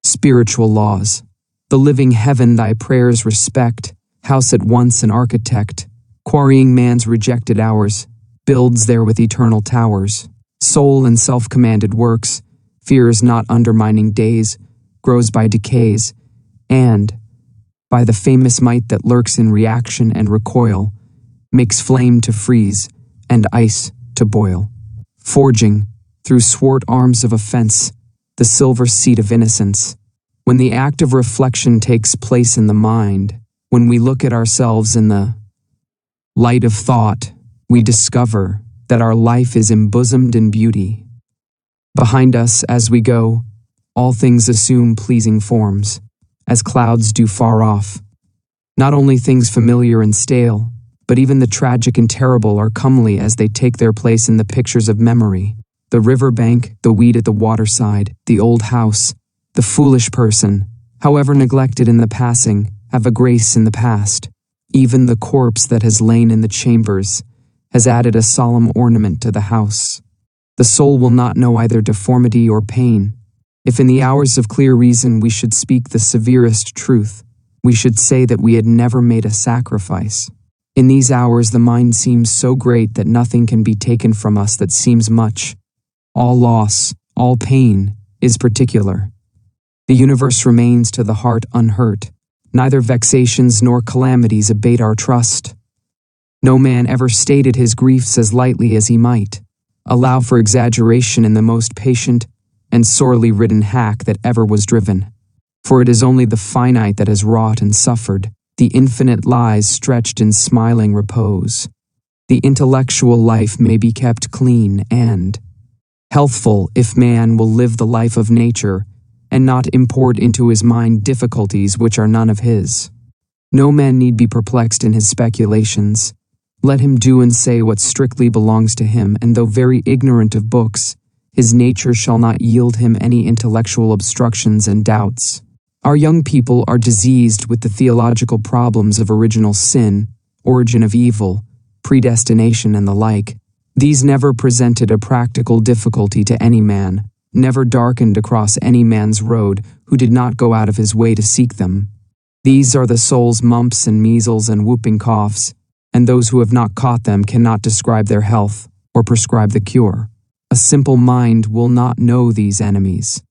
Spiritual laws. The living heaven thy prayers respect, house at once an architect, quarrying man's rejected hours, builds there with eternal towers. Soul in self-commanded works, fears not undermining days, grows by decays, and, by the famous might that lurks in reaction and recoil, makes flame to freeze and ice to boil. Forging, through swart arms of offense, the silver seed of innocence. When the act of reflection takes place in the mind, when we look at ourselves in the light of thought, we discover that our life is embosomed in beauty. Behind us, as we go, all things assume pleasing forms, as clouds do far off. Not only things familiar and stale, but even the tragic and terrible are comely as they take their place in the pictures of memory. The river bank, the weed at the waterside, the old house, the foolish person, however neglected in the passing, have a grace in the past. Even the corpse that has lain in the chambers has added a solemn ornament to the house. The soul will not know either deformity or pain. If in the hours of clear reason we should speak the severest truth, we should say that we had never made a sacrifice. In these hours the mind seems so great that nothing can be taken from us that seems much. All loss, all pain, is particular. The universe remains to the heart unhurt. Neither vexations nor calamities abate our trust. No man ever stated his griefs as lightly as he might. Allow for exaggeration in the most patient and sorely ridden hack that ever was driven. For it is only the finite that has wrought and suffered. The infinite lies stretched in smiling repose. The intellectual life may be kept clean and healthful if man will live the life of nature and not import into his mind difficulties which are none of his. No man need be perplexed in his speculations. Let him do and say what strictly belongs to him, and though very ignorant of books, his nature shall not yield him any intellectual obstructions and doubts. Our young people are diseased with the theological problems of original sin, origin of evil, predestination, and the like. These never presented a practical difficulty to any man, never darkened across any man's road who did not go out of his way to seek them. These are the soul's mumps and measles and whooping coughs, and those who have not caught them cannot describe their health or prescribe the cure. A simple mind will not know these enemies.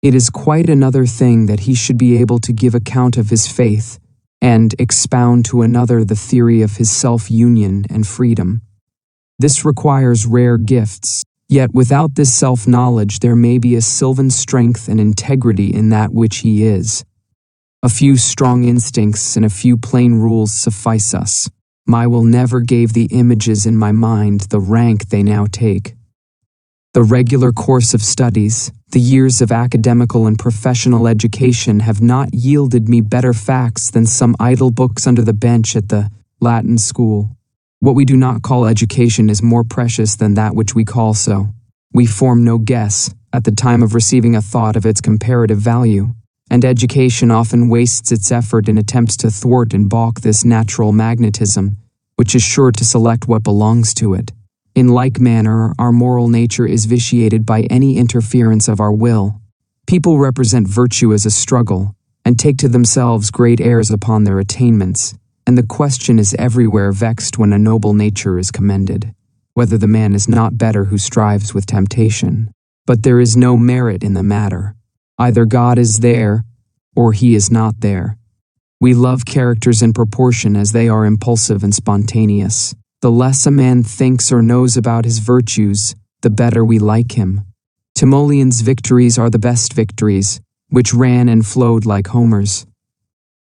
It is quite another thing that he should be able to give account of his faith and expound to another the theory of his self-union and freedom. This requires rare gifts, yet without this self-knowledge there may be a sylvan strength and integrity in that which he is. A few strong instincts and a few plain rules suffice us. My will never gave the images in my mind the rank they now take. The regular course of studies, the years of academical and professional education have not yielded me better facts than some idle books under the bench at the Latin school. What we do not call education is more precious than that which we call so. We form no guess, at the time of receiving a thought of its comparative value, and education often wastes its effort in attempts to thwart and balk this natural magnetism, which is sure to select what belongs to it. In like manner, our moral nature is vitiated by any interference of our will. People represent virtue as a struggle, and take to themselves great airs upon their attainments, and the question is everywhere vexed when a noble nature is commended, whether the man is not better who strives with temptation. But there is no merit in the matter. Either God is there, or he is not there. We love characters in proportion as they are impulsive and spontaneous. The less a man thinks or knows about his virtues, the better we like him. Timoleon's victories are the best victories, which ran and flowed like Homer's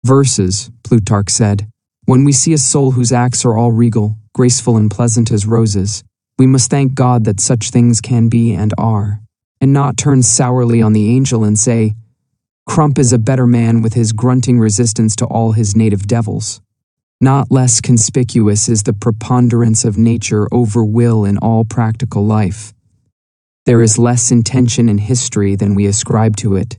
verses, Plutarch said. When we see a soul whose acts are all regal, graceful and pleasant as roses, we must thank God that such things can be and are, and not turn sourly on the angel and say, Crump is a better man with his grunting resistance to all his native devils. Not less conspicuous is the preponderance of nature over will in all practical life. There is less intention in history than we ascribe to it.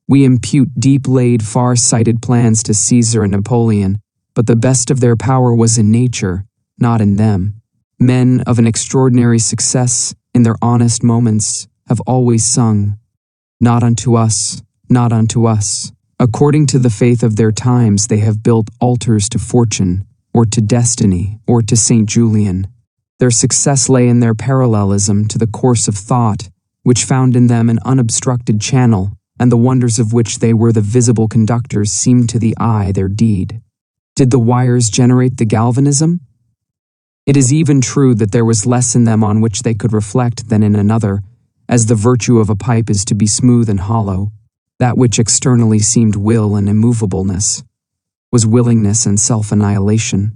We impute deep-laid, far-sighted plans to Caesar and Napoleon, but the best of their power was in nature, not in them. Men of an extraordinary success in their honest moments have always sung, Not unto us, not unto us. According to the faith of their times, they have built altars to fortune, or to destiny, or to St. Julian. Their success lay in their parallelism to the course of thought, which found in them an unobstructed channel, and the wonders of which they were the visible conductors seemed to the eye their deed. Did the wires generate the galvanism? It is even true that there was less in them on which they could reflect than in another, as the virtue of a pipe is to be smooth and hollow. That which externally seemed will and immovableness was willingness and self-annihilation.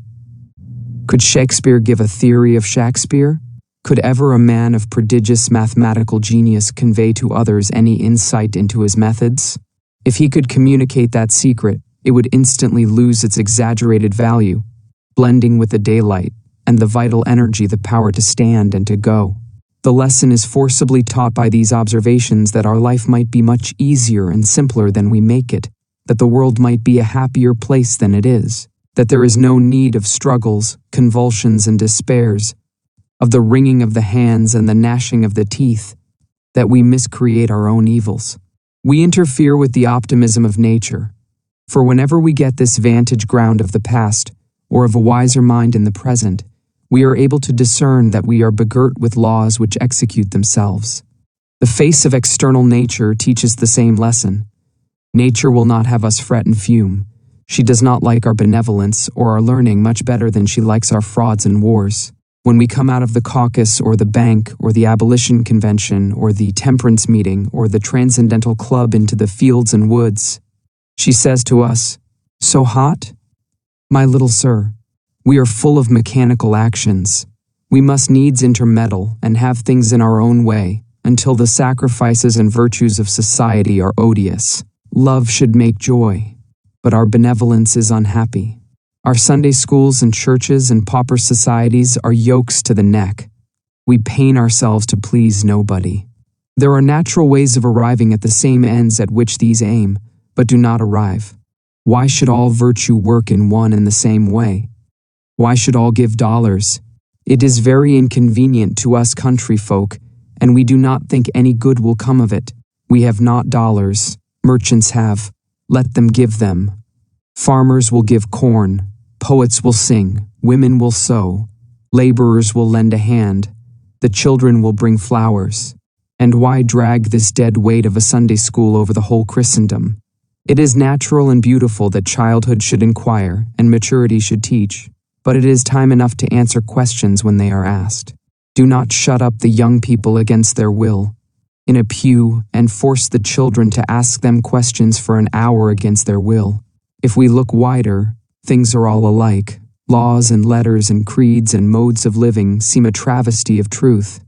Could Shakespeare give a theory of Shakespeare? Could ever a man of prodigious mathematical genius convey to others any insight into his methods? If he could communicate that secret, it would instantly lose its exaggerated value, blending with the daylight and the vital energy, the power to stand and to go. The lesson is forcibly taught by these observations that our life might be much easier and simpler than we make it, that the world might be a happier place than it is, that there is no need of struggles, convulsions, and despairs, of the wringing of the hands and the gnashing of the teeth, that we miscreate our own evils. We interfere with the optimism of nature, for whenever we get this vantage ground of the past, or of a wiser mind in the present, we are able to discern that we are begirt with laws which execute themselves. The face of external nature teaches the same lesson. Nature will not have us fret and fume. She does not like our benevolence or our learning much better than she likes our frauds and wars. When we come out of the caucus or the bank or the abolition convention or the temperance meeting or the transcendental club into the fields and woods, she says to us, "So hot? My little sir, we are full of mechanical actions. We must needs intermeddle and have things in our own way until the sacrifices and virtues of society are odious. Love should make joy, but our benevolence is unhappy. Our Sunday schools and churches and pauper societies are yokes to the neck. We pain ourselves to please nobody. There are natural ways of arriving at the same ends at which these aim, but do not arrive. Why should all virtue work in one and the same way? Why should all give dollars? It is very inconvenient to us country folk, and we do not think any good will come of it. We have not dollars. Merchants have. Let them give them. Farmers will give corn. Poets will sing. Women will sew. Laborers will lend a hand. The children will bring flowers. And why drag this dead weight of a Sunday school over the whole Christendom? It is natural and beautiful that childhood should inquire and maturity should teach, but it is time enough to answer questions when they are asked. Do not shut up the young people against their will in a pew and force the children to ask them questions for an hour against their will. If we look wider, things are all alike. Laws and letters and creeds and modes of living seem a travesty of truth.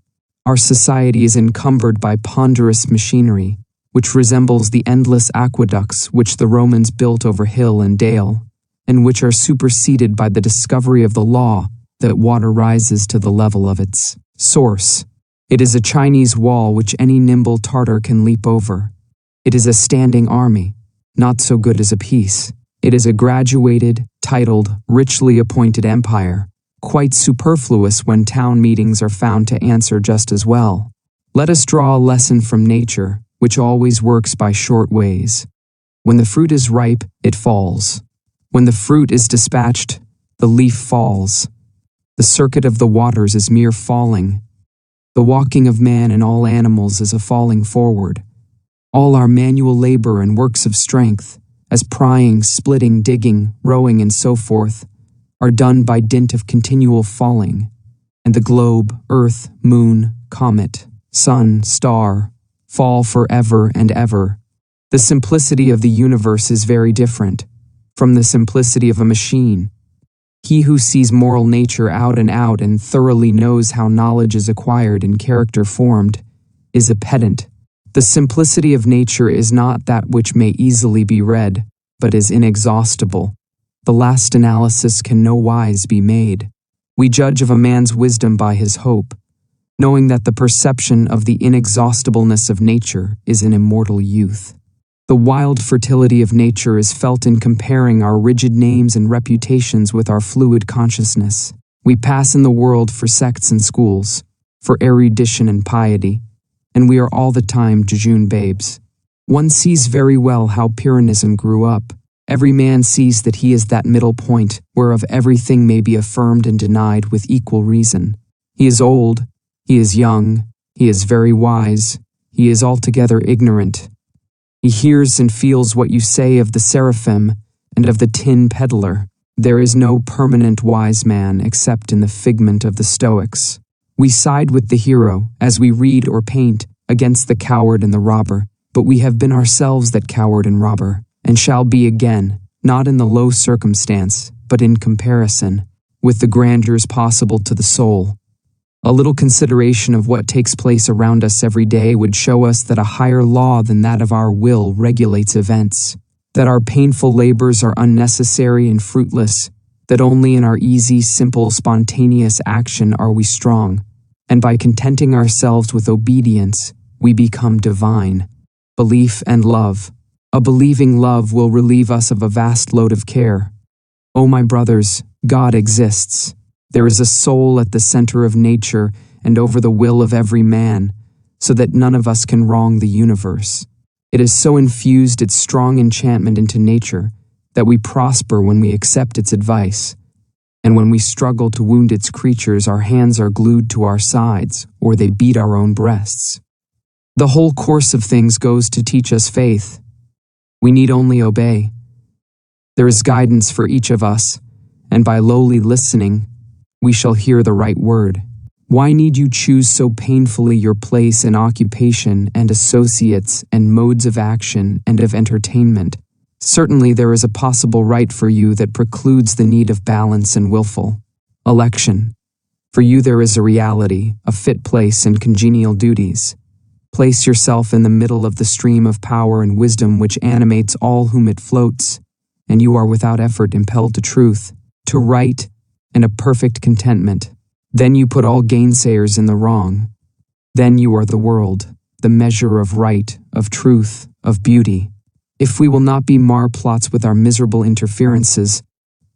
Our society is encumbered by ponderous machinery, which resembles the endless aqueducts which the Romans built over hill and dale, and which are superseded by the discovery of the law that water rises to the level of its source. It is a Chinese wall which any nimble Tartar can leap over. It is a standing army, not so good as a peace. It is a graduated, titled, richly appointed empire, quite superfluous when town meetings are found to answer just as well. Let us draw a lesson from nature, which always works by short ways. When the fruit is ripe, it falls. When the fruit is dispatched, the leaf falls. The circuit of the waters is mere falling. The walking of man and all animals is a falling forward. All our manual labor and works of strength, as prying, splitting, digging, rowing, and so forth, are done by dint of continual falling, and the globe, earth, moon, comet, sun, star, fall forever and ever. The simplicity of the universe is very different from the simplicity of a machine. He who sees moral nature out and thoroughly knows how knowledge is acquired and character formed is a pedant. The simplicity of nature is not that which may easily be read, but is inexhaustible. The last analysis can no wise be made. We judge of a man's wisdom by his hope, knowing that the perception of the inexhaustibleness of nature is an immortal youth. The wild fertility of nature is felt in comparing our rigid names and reputations with our fluid consciousness. We pass in the world for sects and schools, for erudition and piety, and we are all the time jejune babes. One sees very well how Pyrrhonism grew up. Every man sees that he is that middle point, whereof everything may be affirmed and denied with equal reason. He is old, he is young, he is very wise, he is altogether ignorant. He hears and feels what you say of the seraphim and of the tin peddler. There is no permanent wise man except in the figment of the Stoics. We side with the hero, as we read or paint, against the coward and the robber, but we have been ourselves that coward and robber, and shall be again, not in the low circumstance, but in comparison, with the grandeurs possible to the soul. A little consideration of what takes place around us every day would show us that a higher law than that of our will regulates events, that our painful labors are unnecessary and fruitless, that only in our easy, simple, spontaneous action are we strong, and by contenting ourselves with obedience, we become divine. Belief and love. A believing love will relieve us of a vast load of care. O my brothers, God exists. There is a soul at the center of nature and over the will of every man, so that none of us can wrong the universe. It has so infused its strong enchantment into nature that we prosper when we accept its advice, and when we struggle to wound its creatures, our hands are glued to our sides, or they beat our own breasts. The whole course of things goes to teach us faith. We need only obey. There is guidance for each of us, and by lowly listening, we shall hear the right word. Why need you choose so painfully your place and occupation and associates and modes of action and of entertainment? Certainly there is a possible right for you that precludes the need of balance and willful election. For you there is a reality, a fit place and congenial duties. Place yourself in the middle of the stream of power and wisdom which animates all whom it floats, and you are without effort impelled to truth, to right, and a perfect contentment. Then you put all gainsayers in the wrong. Then you are the world, the measure of right, of truth, of beauty. If we will not be marplots with our miserable interferences,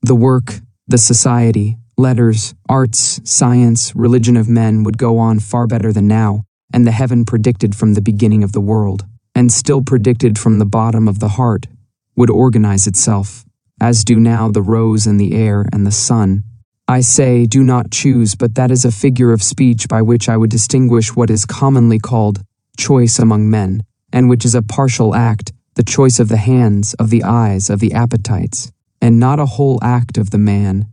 the work, the society, letters, arts, science, religion of men would go on far better than now, and the heaven predicted from the beginning of the world, and still predicted from the bottom of the heart, would organize itself, as do now the rose and the air and the sun. I say, do not choose, but that is a figure of speech by which I would distinguish what is commonly called choice among men, and which is a partial act, the choice of the hands, of the eyes, of the appetites, and not a whole act of the man.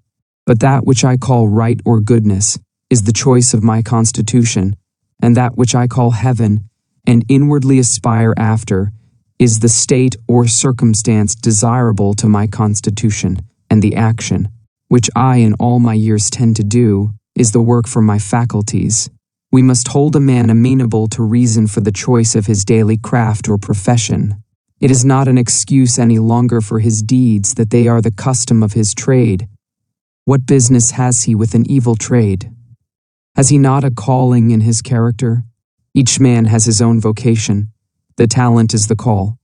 But that which I call right or goodness is the choice of my constitution, and that which I call heaven, and inwardly aspire after, is the state or circumstance desirable to my constitution, and the action, which I in all my years tend to do, is the work for my faculties. We must hold a man amenable to reason for the choice of his daily craft or profession. It is not an excuse any longer for his deeds that they are the custom of his trade. What business has he with an evil trade? Has he not a calling in his character? Each man has his own vocation. The talent is the call.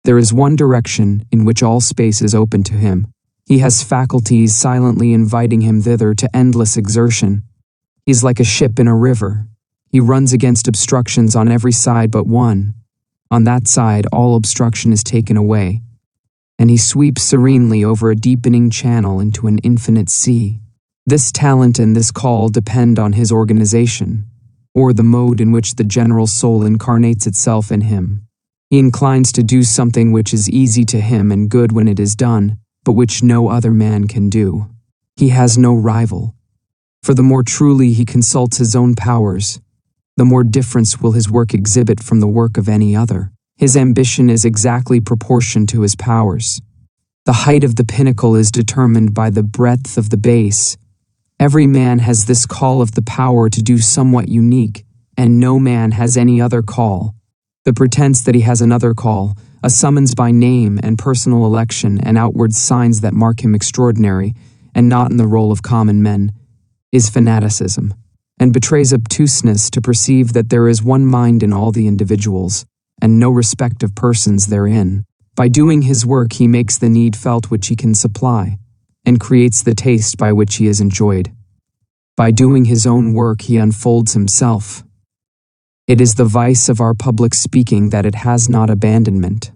There is one direction in which all space is open to him. He has faculties silently inviting him thither to endless exertion. He is like a ship in a river. He runs against obstructions on every side but one. On that side all obstruction is taken away, and he sweeps serenely over a deepening channel into an infinite sea. This talent and this call depend on his organization, or the mode in which the general soul incarnates itself in him. He inclines to do something which is easy to him and good when it is done, but which no other man can do. He has no rival. For the more truly he consults his own powers, the more difference will his work exhibit from the work of any other. His ambition is exactly proportioned to his powers. The height of the pinnacle is determined by the breadth of the base. Every man has this call of the power to do somewhat unique, and no man has any other call. The pretense that he has another call, a summons by name and personal election and outward signs that mark him extraordinary, and not in the role of common men, is fanaticism, and betrays obtuseness to perceive that there is one mind in all the individuals, and no respect of persons therein. By doing his work he makes the need felt which he can supply, and creates the taste by which he is enjoyed. By doing his own work he unfolds himself, It is the vice of our public speaking that it has not abandonment.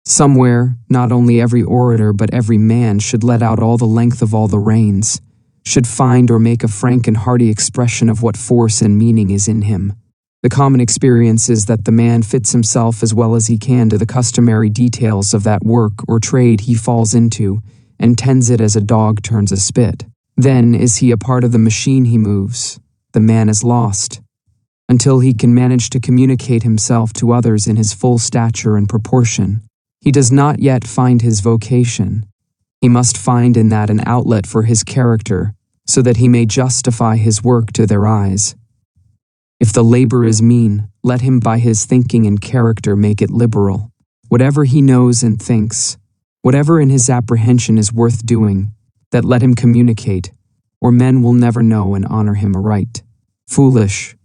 Somewhere, not only every orator but every man should let out all the length of all the reins, should find or make a frank and hearty expression of what force and meaning is in him. The common experience is that the man fits himself as well as he can to the customary details of that work or trade he falls into, and tends it as a dog turns a spit. Then is he a part of the machine he moves. The man is lost. Until he can manage to communicate himself to others in his full stature and proportion, he does not yet find his vocation. He must find in that an outlet for his character, so that he may justify his work to their eyes. If the labor is mean, let him by his thinking and character make it liberal. Whatever he knows and thinks, whatever in his apprehension is worth doing, that let him communicate, or men will never know and honor him aright. Foolish,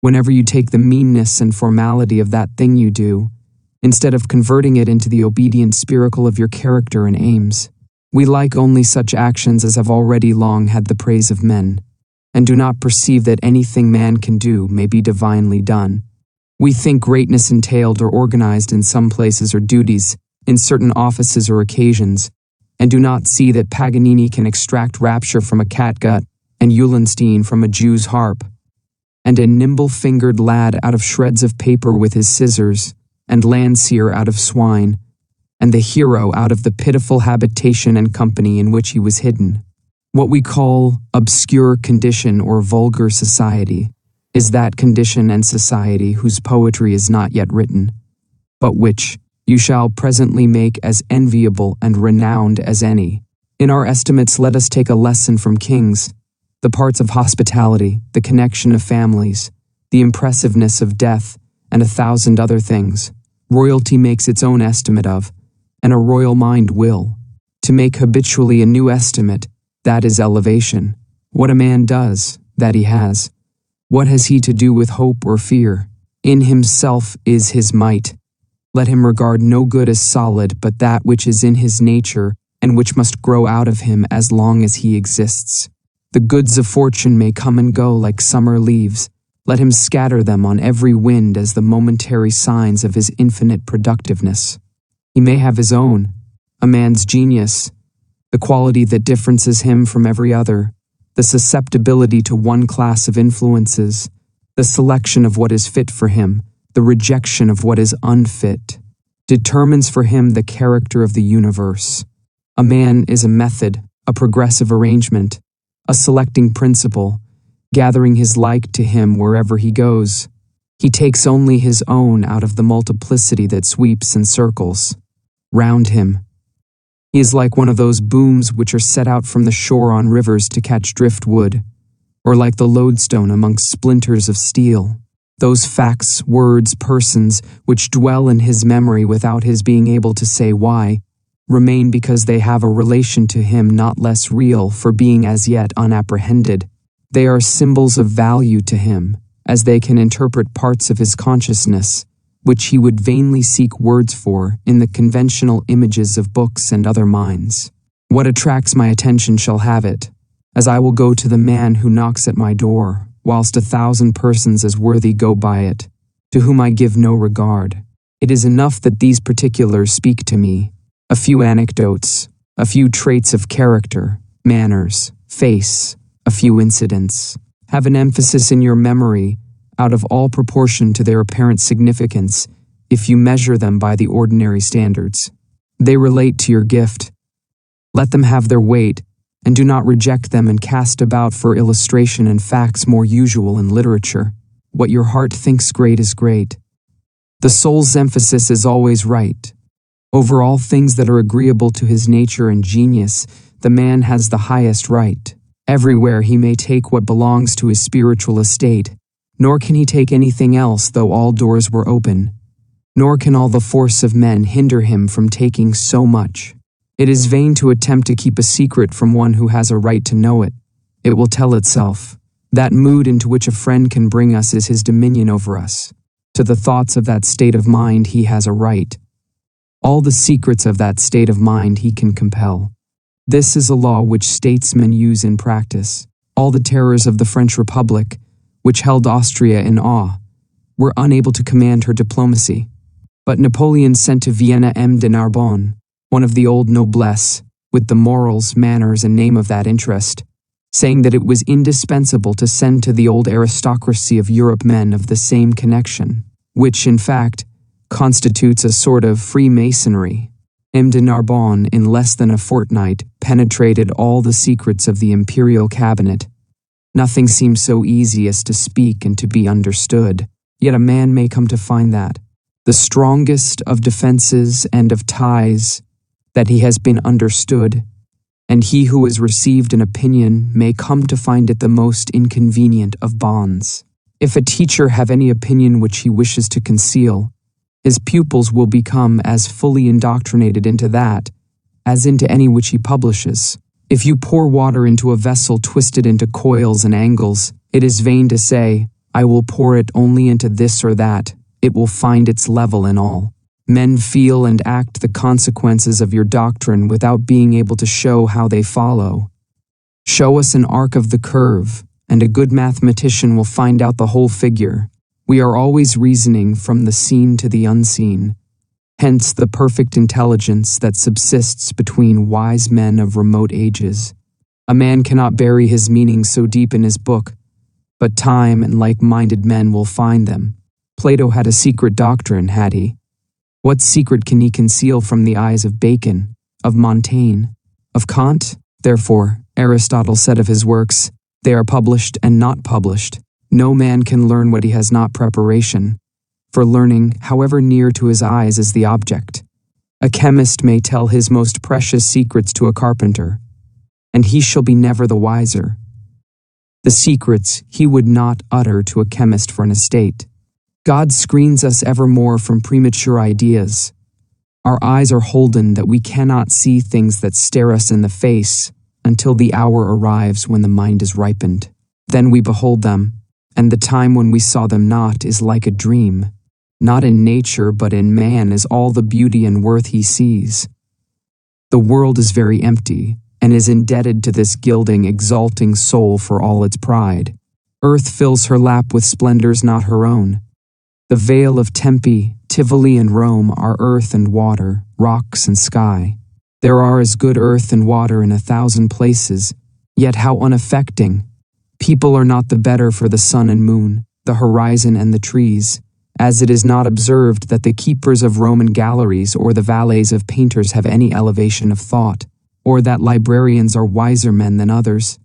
whenever you take the meanness and formality of that thing you do, instead of converting it into the obedient spiracle of your character and aims. We like only such actions as have already long had the praise of men, and do not perceive that anything man can do may be divinely done. We think greatness entailed or organized in some places or duties, in certain offices or occasions, and do not see that Paganini can extract rapture from a catgut, and Eulenstein from a Jew's harp, and a nimble-fingered lad out of shreds of paper with his scissors, and Landseer out of swine, and the hero out of the pitiful habitation and company in which he was hidden. What we call obscure condition or vulgar society is that condition and society whose poetry is not yet written, but which you shall presently make as enviable and renowned as any. In our estimates let us take a lesson from kings, the parts of hospitality, the connection of families, the impressiveness of death, and 1,000 other things. Royalty makes its own estimate of, and a royal mind will. To make habitually a new estimate, that is elevation. What a man does, that he has. What has he to do with hope or fear? In himself is his might. Let him regard no good as solid but that which is in his nature and which must grow out of him as long as he exists. The goods of fortune may come and go like summer leaves. Let him scatter them on every wind as the momentary signs of his infinite productiveness. He may have his own, a man's genius, the quality that differences him from every other, the susceptibility to one class of influences, the selection of what is fit for him, the rejection of what is unfit, determines for him the character of the universe. A man is a method, a progressive arrangement, a selecting principle, gathering his like to him wherever he goes. He takes only his own out of the multiplicity that sweeps and circles round him. He is like one of those booms which are set out from the shore on rivers to catch driftwood, or like the lodestone amongst splinters of steel. Those facts, words, persons, which dwell in his memory without his being able to say why, remain because they have a relation to him not less real for being as yet unapprehended. They are symbols of value to him, as they can interpret parts of his consciousness, which he would vainly seek words for in the conventional images of books and other minds. What attracts my attention shall have it, as I will go to the man who knocks at my door, whilst 1,000 persons as worthy go by it, to whom I give no regard. It is enough that these particulars speak to me, a few anecdotes, a few traits of character, manners, face, a few incidents, have an emphasis in your memory out of all proportion to their apparent significance if you measure them by the ordinary standards. They relate to your gift. Let them have their weight, and do not reject them and cast about for illustration and facts more usual in literature. What your heart thinks great is great. The soul's emphasis is always right. Over all things that are agreeable to his nature and genius, the man has the highest right. Everywhere he may take what belongs to his spiritual estate, nor can he take anything else though all doors were open, nor can all the force of men hinder him from taking so much. It is vain to attempt to keep a secret from one who has a right to know it. It will tell itself. That mood into which a friend can bring us is his dominion over us. To the thoughts of that state of mind he has a right. All the secrets of that state of mind he can compel. This is a law which statesmen use in practice. All the terrors of the French Republic, which held Austria in awe, were unable to command her diplomacy. But Napoleon sent to Vienna M. de Narbonne, one of the old noblesse, with the morals, manners, and name of that interest, saying that it was indispensable to send to the old aristocracy of Europe men of the same connection, which, in fact, constitutes a sort of Freemasonry. M. de Narbonne, in less than a fortnight, penetrated all the secrets of the imperial cabinet. Nothing seems so easy as to speak and to be understood, yet a man may come to find that the strongest of defenses and of ties, that he has been understood, and he who has received an opinion may come to find it the most inconvenient of bonds. If a teacher have any opinion which he wishes to conceal, his pupils will become as fully indoctrinated into that as into any which he publishes. If you pour water into a vessel twisted into coils and angles, it is vain to say, I will pour it only into this or that. It will find its level in all. Men feel and act the consequences of your doctrine without being able to show how they follow. Show us an arc of the curve, and a good mathematician will find out the whole figure. We are always reasoning from the seen to the unseen. Hence the perfect intelligence that subsists between wise men of remote ages. A man cannot bury his meanings so deep in his book, but time and like-minded men will find them. Plato had a secret doctrine, had he? What secret can he conceal from the eyes of Bacon, of Montaigne, of Kant? Therefore, Aristotle said of his works, they are published and not published. No man can learn what he has not preparation, for learning, however near to his eyes, is the object. A chemist may tell his most precious secrets to a carpenter, and he shall be never the wiser. The secrets he would not utter to a chemist for an estate. God screens us evermore from premature ideas. Our eyes are holden that we cannot see things that stare us in the face until the hour arrives when the mind is ripened. Then we behold them, and the time when we saw them not is like a dream. Not in nature but in man is all the beauty and worth he sees. The world is very empty, and is indebted to this gilding, exalting soul for all its pride. Earth fills her lap with splendors not her own. The vale of Tempe, Tivoli, and Rome are earth and water, rocks and sky. There are as good earth and water in 1,000 places, yet how unaffecting. People are not the better for the sun and moon, the horizon and the trees, as it is not observed that the keepers of Roman galleries or the valets of painters have any elevation of thought, or that librarians are wiser men than others.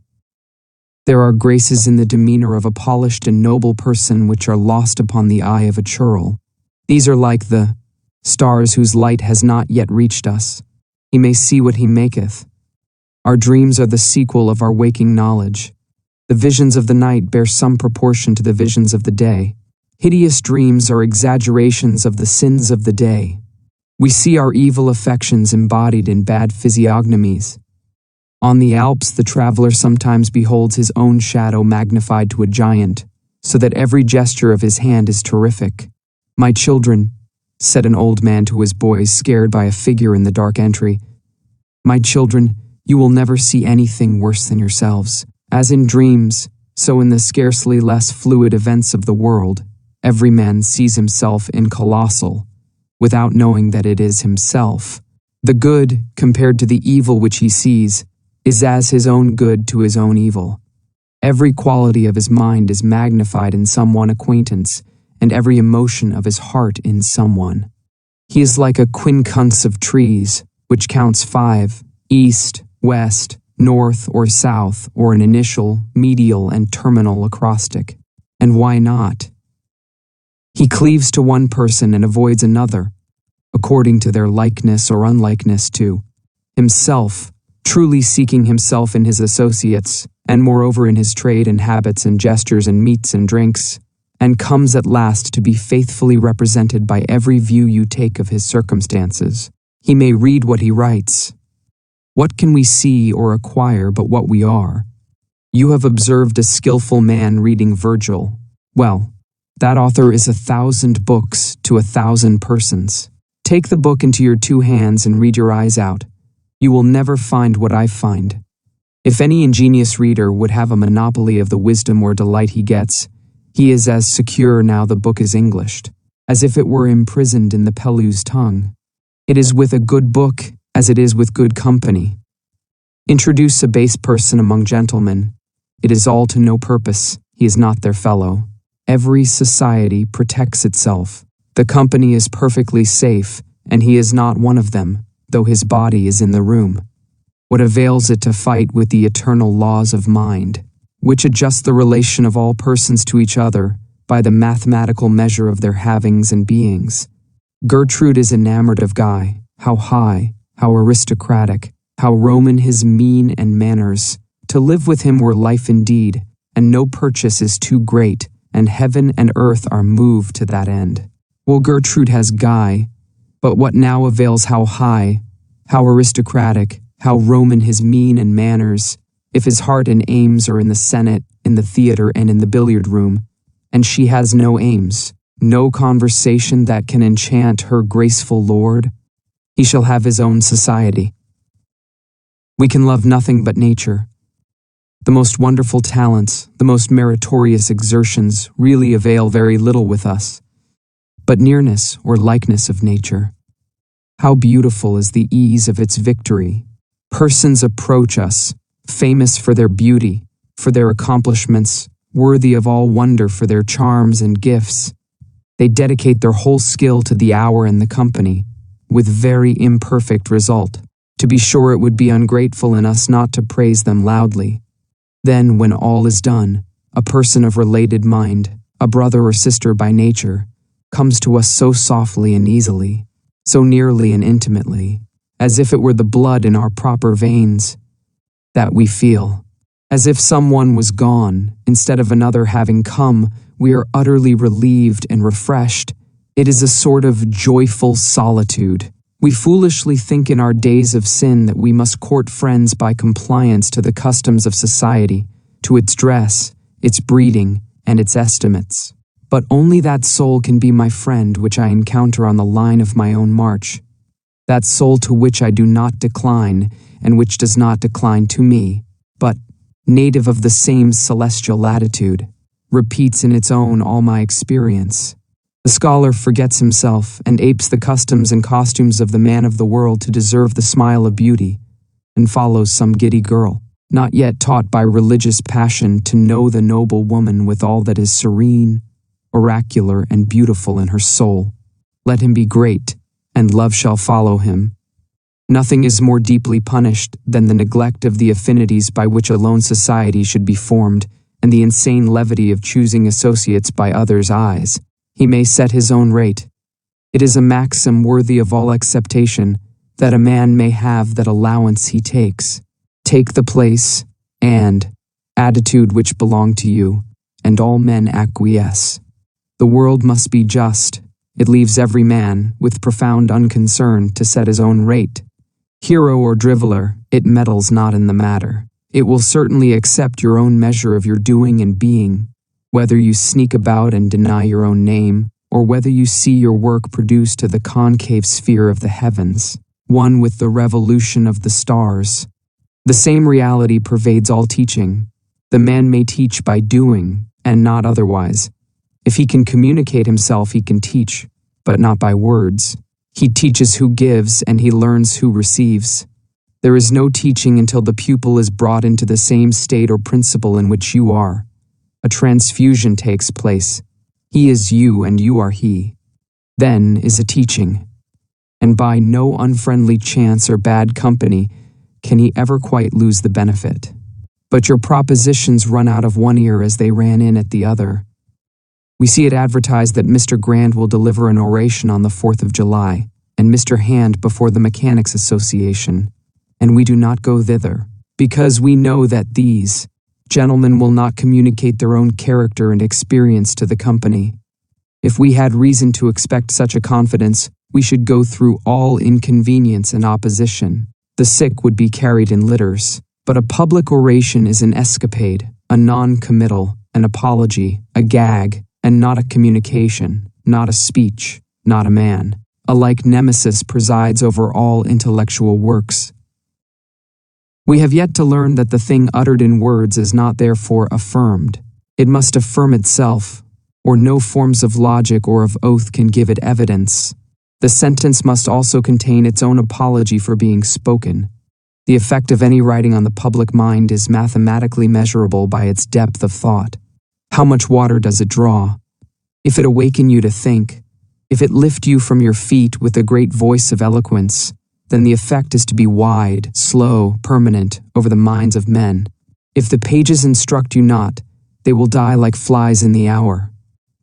There are graces in the demeanor of a polished and noble person which are lost upon the eye of a churl. These are like the stars whose light has not yet reached us. He may see what he maketh. Our dreams are the sequel of our waking knowledge. The visions of the night bear some proportion to the visions of the day. Hideous dreams are exaggerations of the sins of the day. We see our evil affections embodied in bad physiognomies. On the Alps the traveler sometimes beholds his own shadow magnified to a giant, so that every gesture of his hand is terrific. My children, said an old man to his boys scared by a figure in the dark entry, my children, you will never see anything worse than yourselves. As in dreams, so in the scarcely less fluid events of the world, every man sees himself in colossal, without knowing that it is himself. The good, compared to the evil which he sees, is as his own good to his own evil. Every quality of his mind is magnified in some one acquaintance, and every emotion of his heart in some one. He is like a quincunx of trees, which counts 5, east, west, north or south, or an initial, medial, and terminal acrostic. And why not? He cleaves to one person and avoids another, according to their likeness or unlikeness to himself, truly seeking himself in his associates, and moreover in his trade and habits and gestures and meats and drinks, and comes at last to be faithfully represented by every view you take of his circumstances. He may read what he writes. What can we see or acquire but what we are? You have observed a skillful man reading Virgil. Well, that author is 1,000 books to 1,000 persons. Take the book into your 2 hands and read your eyes out. You will never find what I find. If any ingenious reader would have a monopoly of the wisdom or delight he gets, He is as secure now the book is Englished, as if it were imprisoned in the Pelu's tongue. It is with a good book as it is with good company. Introduce a base person among gentlemen. It is all to no purpose, he is not their fellow. Every society protects itself. The company is perfectly safe, and he is not one of them, though his body is in the room. What avails it to fight with the eternal laws of mind, which adjust the relation of all persons to each other by the mathematical measure of their havings and beings? Gertrude is enamored of Guy. How high, how aristocratic, how Roman his mien and manners. To live with him were life indeed, and no purchase is too great, and heaven and earth are moved to that end. Well, Gertrude has Guy, but what now avails how high, how aristocratic, how Roman his mien and manners, if his heart and aims are in the Senate, in the theater, and in the billiard room, and she has no aims, no conversation that can enchant her graceful lord? He shall have his own society. We can love nothing but nature. The most wonderful talents, the most meritorious exertions really avail very little with us, but nearness or likeness of nature. How beautiful is the ease of its victory! Persons approach us, famous for their beauty, for their accomplishments, worthy of all wonder for their charms and gifts. They dedicate their whole skill to the hour and the company, with very imperfect result. To be sure, it would be ungrateful in us not to praise them loudly. Then, when all is done, a person of related mind, a brother or sister by nature, comes to us so softly and easily, so nearly and intimately, as if it were the blood in our proper veins, that we feel, as if someone was gone, instead of another having come, we are utterly relieved and refreshed. It is a sort of joyful solitude. We foolishly think in our days of sin that we must court friends by compliance to the customs of society, to its dress, its breeding, and its estimates. But only that soul can be my friend which I encounter on the line of my own march, that soul to which I do not decline, and which does not decline to me, but, native of the same celestial latitude, repeats in its own all my experience. The scholar forgets himself and apes the customs and costumes of the man of the world to deserve the smile of beauty, and follows some giddy girl, not yet taught by religious passion to know the noble woman with all that is serene, oracular, and beautiful in her soul. Let him be great, and love shall follow him. Nothing is more deeply punished than the neglect of the affinities by which alone society should be formed, and the insane levity of choosing associates by others' eyes. He may set his own rate. It is a maxim worthy of all acceptation that a man may have that allowance he takes. Take the place and attitude which belong to you, and all men acquiesce. The world must be just. It leaves every man, with profound unconcern, to set his own rate. Hero or driveler, it meddles not in the matter. It will certainly accept your own measure of your doing and being, whether you sneak about and deny your own name, or whether you see your work produced to the concave sphere of the heavens, one with the revolution of the stars. The same reality pervades all teaching. The man may teach by doing, and not otherwise. If he can communicate himself, he can teach, but not by words. He teaches who gives, and he learns who receives. There is no teaching until the pupil is brought into the same state or principle in which you are. A transfusion takes place. He is you and you are he. Then is a teaching. And by no unfriendly chance or bad company can he ever quite lose the benefit. But your propositions run out of one ear as they ran in at the other. We see it advertised that Mr. Grand will deliver an oration on the 4th of July, and Mr. Hand before the Mechanics' Association, and we do not go thither, because we know that these gentlemen will not communicate their own character and experience to the company. If we had reason to expect such a confidence, we should go through all inconvenience and opposition. The sick would be carried in litters. But a public oration is an escapade, a non-committal, an apology, a gag, and not a communication, not a speech, not a man. A like nemesis presides over all intellectual works. We have yet to learn that the thing uttered in words is not therefore affirmed. It must affirm itself, or no forms of logic or of oath can give it evidence. The sentence must also contain its own apology for being spoken. The effect of any writing on the public mind is mathematically measurable by its depth of thought. How much water does it draw? If it awaken you to think, if it lift you from your feet with a great voice of eloquence, then the effect is to be wide, slow, permanent over the minds of men. If the pages instruct you not, they will die like flies in the hour.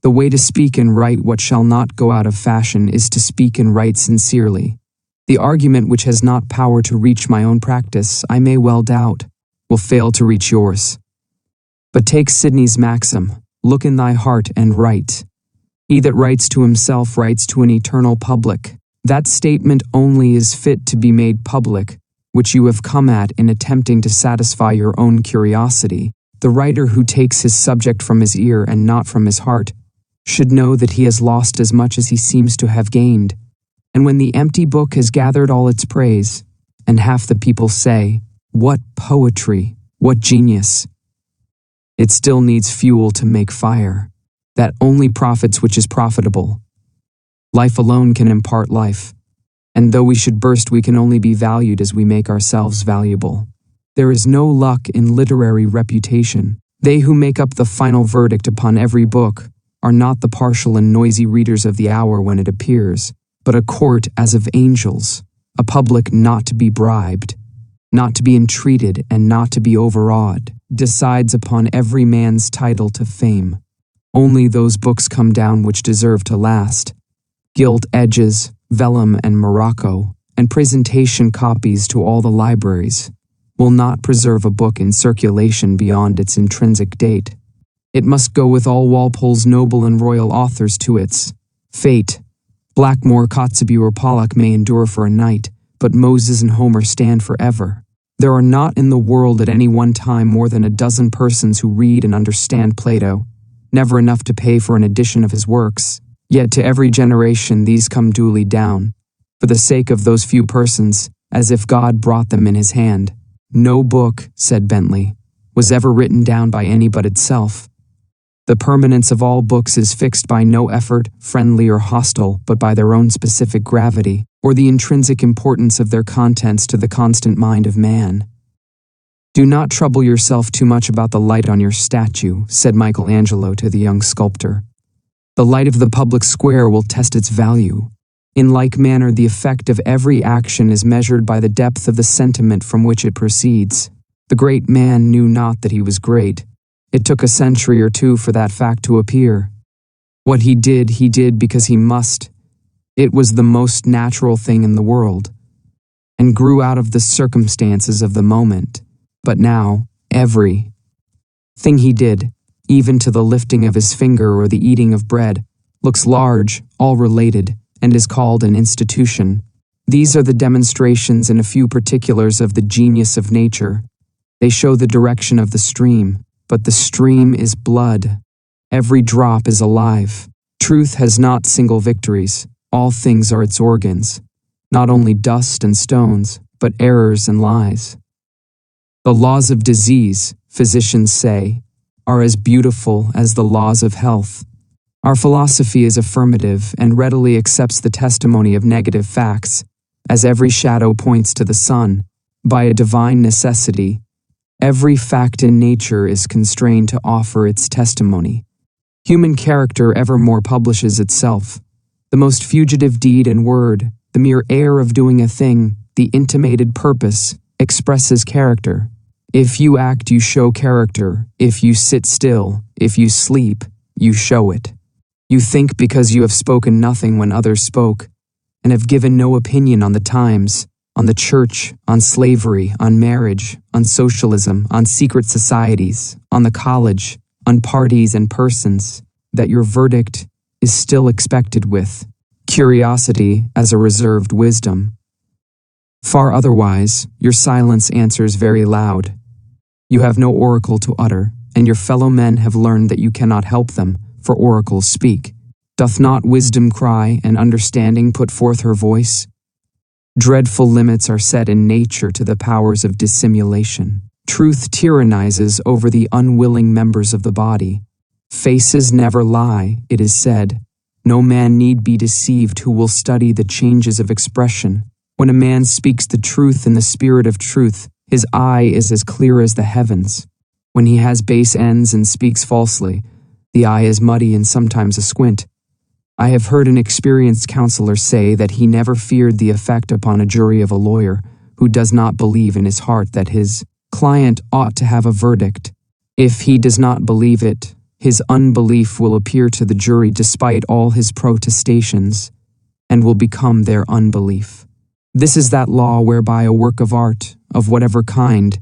The way to speak and write what shall not go out of fashion is to speak and write sincerely. The argument which has not power to reach my own practice, I may well doubt, will fail to reach yours. But take Sidney's maxim, look in thy heart and write. He that writes to himself writes to an eternal public. That statement only is fit to be made public, which you have come at in attempting to satisfy your own curiosity. The writer who takes his subject from his ear and not from his heart should know that he has lost as much as he seems to have gained. And when the empty book has gathered all its praise, and half the people say, "What poetry, what genius!" it still needs fuel to make fire, that only profits which is profitable. Life alone can impart life, and though we should burst, we can only be valued as we make ourselves valuable. There is no luck in literary reputation. They who make up the final verdict upon every book are not the partial and noisy readers of the hour when it appears, but a court as of angels, a public not to be bribed, not to be entreated, and not to be overawed, decides upon every man's title to fame. Only those books come down which deserve to last. Gilt edges, vellum and morocco, and presentation copies to all the libraries will not preserve a book in circulation beyond its intrinsic date. It must go with all Walpole's noble and royal authors to its fate. Blackmore, Kotzebue, or Pollock may endure for a night, but Moses and Homer stand forever. There are not in the world at any one time more than a dozen persons who read and understand Plato, never enough to pay for an edition of his works, yet to every generation these come duly down, for the sake of those few persons, as if God brought them in his hand. No book, said Bentley, was ever written down by any but itself. The permanence of all books is fixed by no effort, friendly or hostile, but by their own specific gravity, or the intrinsic importance of their contents to the constant mind of man. Do not trouble yourself too much about the light on your statue, said Michelangelo to the young sculptor. The light of the public square will test its value. In like manner, the effect of every action is measured by the depth of the sentiment from which it proceeds. The great man knew not that he was great. It took a century or two for that fact to appear. What he did because he must. It was the most natural thing in the world, and grew out of the circumstances of the moment. But now, every thing he did, even to the lifting of his finger or the eating of bread, looks large, all related, and is called an institution. These are the demonstrations in a few particulars of the genius of nature. They show the direction of the stream, but the stream is blood. Every drop is alive. Truth has not single victories. All things are its organs, not only dust and stones, but errors and lies. The laws of disease, physicians say, are as beautiful as the laws of health. Our philosophy is affirmative and readily accepts the testimony of negative facts, as every shadow points to the sun. By a divine necessity, every fact in nature is constrained to offer its testimony. Human character evermore publishes itself. The most fugitive deed and word, the mere air of doing a thing, the intimated purpose, expresses character. If you act, you show character. If you sit still, if you sleep, you show it. You think because you have spoken nothing when others spoke, and have given no opinion on the times, on the church, on slavery, on marriage, on socialism, on secret societies, on the college, on parties and persons, that your verdict is still expected with curiosity as a reserved wisdom. Far otherwise, your silence answers very loud. You have no oracle to utter, and your fellow men have learned that you cannot help them, for oracles speak. Doth not wisdom cry, and understanding put forth her voice? Dreadful limits are set in nature to the powers of dissimulation. Truth tyrannizes over the unwilling members of the body. Faces never lie, it is said. No man need be deceived who will study the changes of expression. When a man speaks the truth in the spirit of truth, his eye is as clear as the heavens. When he has base ends and speaks falsely, the eye is muddy and sometimes a squint. I have heard an experienced counselor say that he never feared the effect upon a jury of a lawyer who does not believe in his heart that his client ought to have a verdict. If he does not believe it, his unbelief will appear to the jury despite all his protestations, and will become their unbelief. This is that law whereby a work of art, of whatever kind,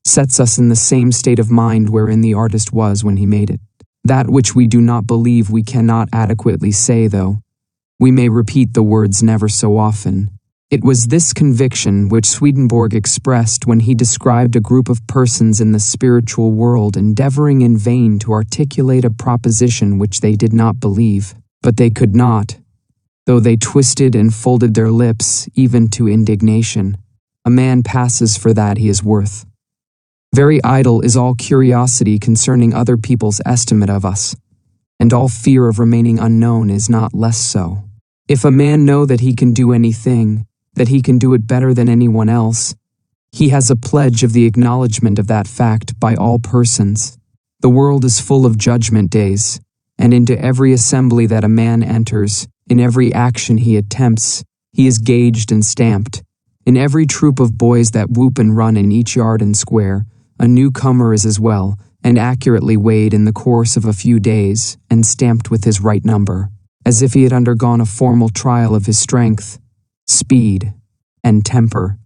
sets us in the same state of mind wherein the artist was when he made it. That which we do not believe we cannot adequately say, though we may repeat the words never so often. It was this conviction which Swedenborg expressed when he described a group of persons in the spiritual world endeavoring in vain to articulate a proposition which they did not believe, but they could not, though they twisted and folded their lips even to indignation. A man passes for that he is worth. Very idle is all curiosity concerning other people's estimate of us, and all fear of remaining unknown is not less so. If a man know that he can do anything, that he can do it better than anyone else, he has a pledge of the acknowledgement of that fact by all persons. The world is full of judgment days, and into every assembly that a man enters, in every action he attempts, he is gauged and stamped. In every troop of boys that whoop and run in each yard and square, a newcomer is as well, and accurately weighed in the course of a few days, and stamped with his right number, as if he had undergone a formal trial of his strength, speed, and temper.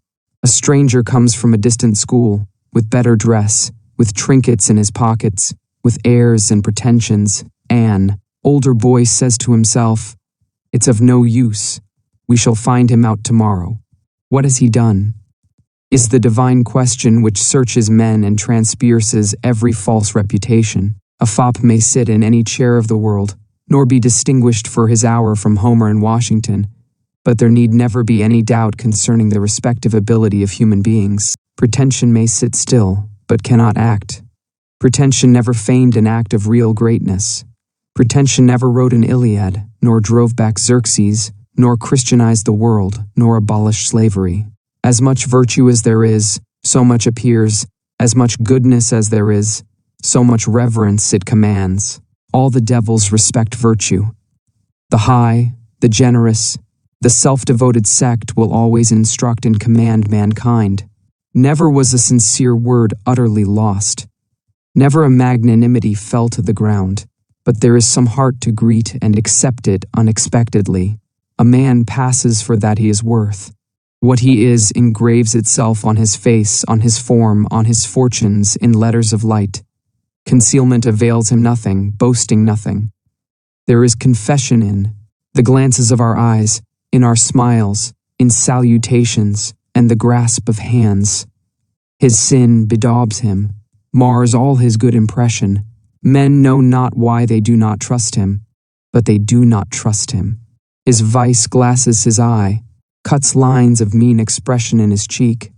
A stranger comes from a distant school, with better dress, with trinkets in his pockets, with airs and pretensions. An older boy says to himself, "It's of no use. We shall find him out tomorrow." What has he done? Is the divine question which searches men and transpierces every false reputation. A fop may sit in any chair of the world, nor be distinguished for his hour from Homer and Washington, but there need never be any doubt concerning the respective ability of human beings. Pretension may sit still, but cannot act. Pretension never feigned an act of real greatness. Pretension never wrote an Iliad, nor drove back Xerxes, nor Christianized the world, nor abolished slavery. As much virtue as there is, so much appears, as much goodness as there is, so much reverence it commands. All the devils respect virtue. The high, the generous, the self-devoted sect will always instruct and command mankind. Never was a sincere word utterly lost. Never a magnanimity fell to the ground, but there is some heart to greet and accept it unexpectedly. A man passes for that he is worth. What he is engraves itself on his face, on his form, on his fortunes, in letters of light. Concealment avails him nothing, boasting nothing. There is confession in the glances of our eyes, in our smiles, in salutations, and the grasp of hands. His sin bedaubs him, mars all his good impression. Men know not why they do not trust him, but they do not trust him. His vice glasses his eye, cuts lines of mean expression in his cheek,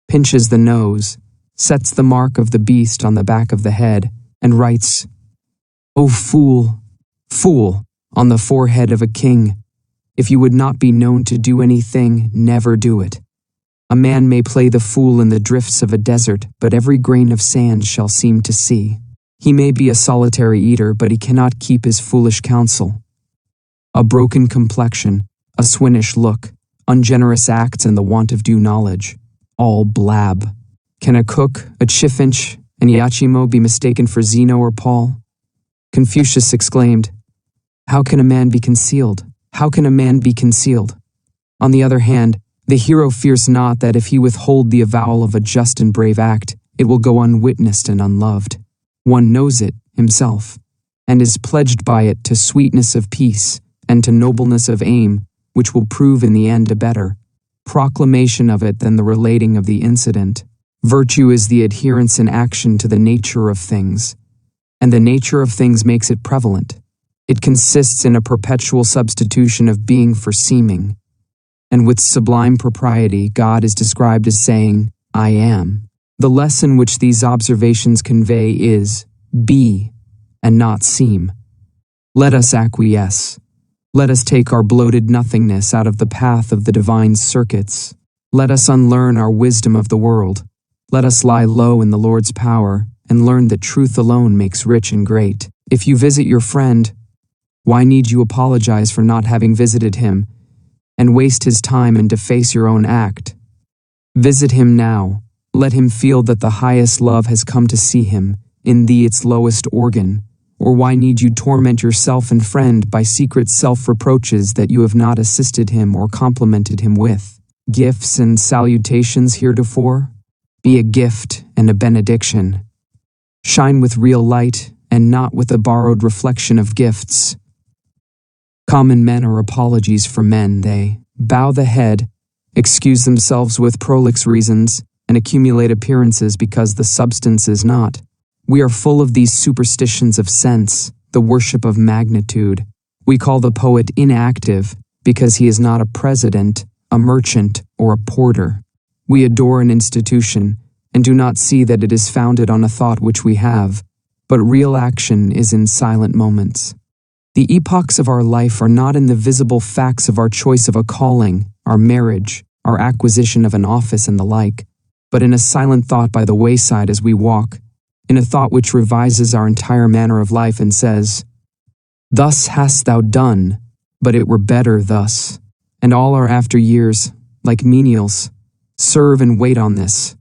pinches the nose, sets the mark of the beast on the back of the head, and writes, "O fool, fool," on the forehead of a king. If you would not be known to do anything, never do it. A man may play the fool in the drifts of a desert, but every grain of sand shall seem to see. He may be a solitary eater, but he cannot keep his foolish counsel. A broken complexion, a swinish look, ungenerous acts, and the want of due knowledge, all blab. Can a cook, a chiffinch, and Iachimo be mistaken for Zeno or Paul? Confucius exclaimed, "How can a man be concealed? How can a man be concealed?" On the other hand, the hero fears not that if he withhold the avowal of a just and brave act, it will go unwitnessed and unloved. One knows it himself, and is pledged by it to sweetness of peace and to nobleness of aim, which will prove in the end a better proclamation of it than the relating of the incident. Virtue is the adherence in action to the nature of things, and the nature of things makes it prevalent. It consists in a perpetual substitution of being for seeming, and with sublime propriety God is described as saying, "I am." The lesson which these observations convey is, be. and not seem. Let us acquiesce. Let us take our bloated nothingness out of the path of the divine's circuits. Let us unlearn our wisdom of the world. Let us lie low in the Lord's power and learn that truth alone makes rich and great. If you visit your friend, why need you apologize for not having visited him and waste his time and deface your own act? Visit him now. Let him feel that the highest love has come to see him, in thee its lowest organ. Or why need you torment yourself and friend by secret self-reproaches that you have not assisted him or complimented him with? Gifts and salutations heretofore? Be a gift and a benediction. Shine with real light and not with a borrowed reflection of gifts. Common men are apologies for men. They bow the head, excuse themselves with prolix reasons, and accumulate appearances because the substance is not. We are full of these superstitions of sense, the worship of magnitude. We call the poet inactive because he is not a president, a merchant, or a porter. We adore an institution and do not see that it is founded on a thought which we have, but real action is in silent moments. The epochs of our life are not in the visible facts of our choice of a calling, our marriage, our acquisition of an office and the like, but in a silent thought by the wayside as we walk, in a thought which revises our entire manner of life and says, "Thus hast thou done, but it were better thus." And all our after years, like menials, serve and wait on this,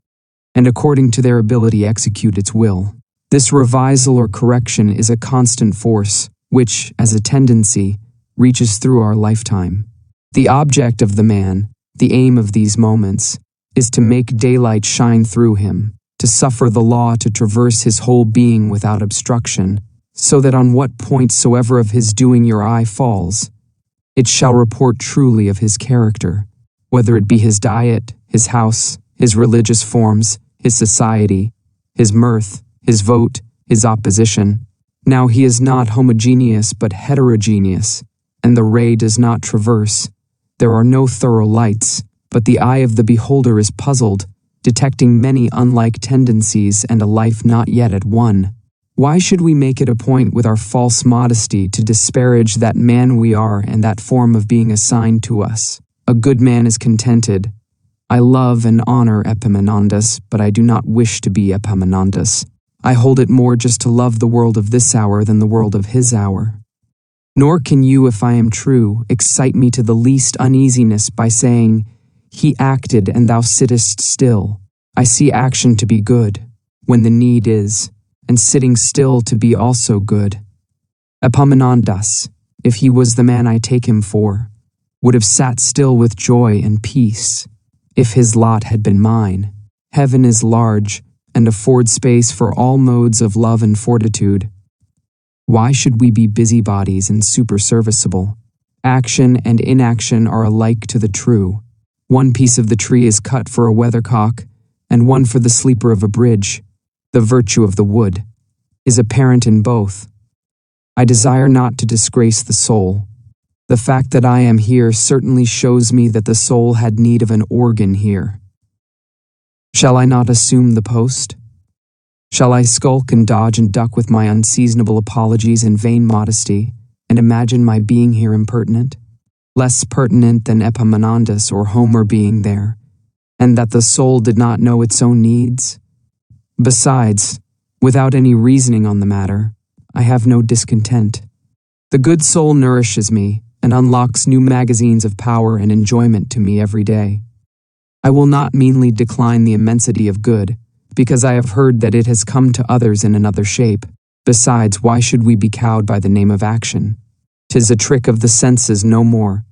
and according to their ability execute its will. This revisal or correction is a constant force, which, as a tendency, reaches through our lifetime. The object of the man, the aim of these moments, is to make daylight shine through him, to suffer the law to traverse his whole being without obstruction, so that on what point soever of his doing your eye falls, it shall report truly of his character, whether it be his diet, his house, his religious forms, his society, his mirth, his vote, his opposition. Now he is not homogeneous but heterogeneous, and the ray does not traverse. There are no thorough lights, but the eye of the beholder is puzzled, detecting many unlike tendencies and a life not yet at one. Why should we make it a point with our false modesty to disparage that man we are and that form of being assigned to us? A good man is contented. I love and honor Epaminondas, but I do not wish to be Epaminondas. I hold it more just to love the world of this hour than the world of his hour. Nor can you, if I am true, excite me to the least uneasiness by saying, "He acted and thou sittest still." I see action to be good, when the need is, and sitting still to be also good. Epaminondas, if he was the man I take him for, would have sat still with joy and peace, if his lot had been mine. Heaven is large, and affords space for all modes of love and fortitude. Why should we be busybodies and superserviceable? Action and inaction are alike to the true. One piece of the tree is cut for a weathercock, and one for the sleeper of a bridge. The virtue of the wood is apparent in both. I desire not to disgrace the soul. The fact that I am here certainly shows me that the soul had need of an organ here. Shall I not assume the post? Shall I skulk and dodge and duck with my unseasonable apologies and vain modesty, and imagine my being here impertinent? Less pertinent than Epaminondas or Homer being there, and that the soul did not know its own needs? Besides, without any reasoning on the matter, I have no discontent. The good soul nourishes me and unlocks new magazines of power and enjoyment to me every day. I will not meanly decline the immensity of good, because I have heard that it has come to others in another shape. Besides, why should we be cowed by the name of action? 'Tis a trick of the senses, no more.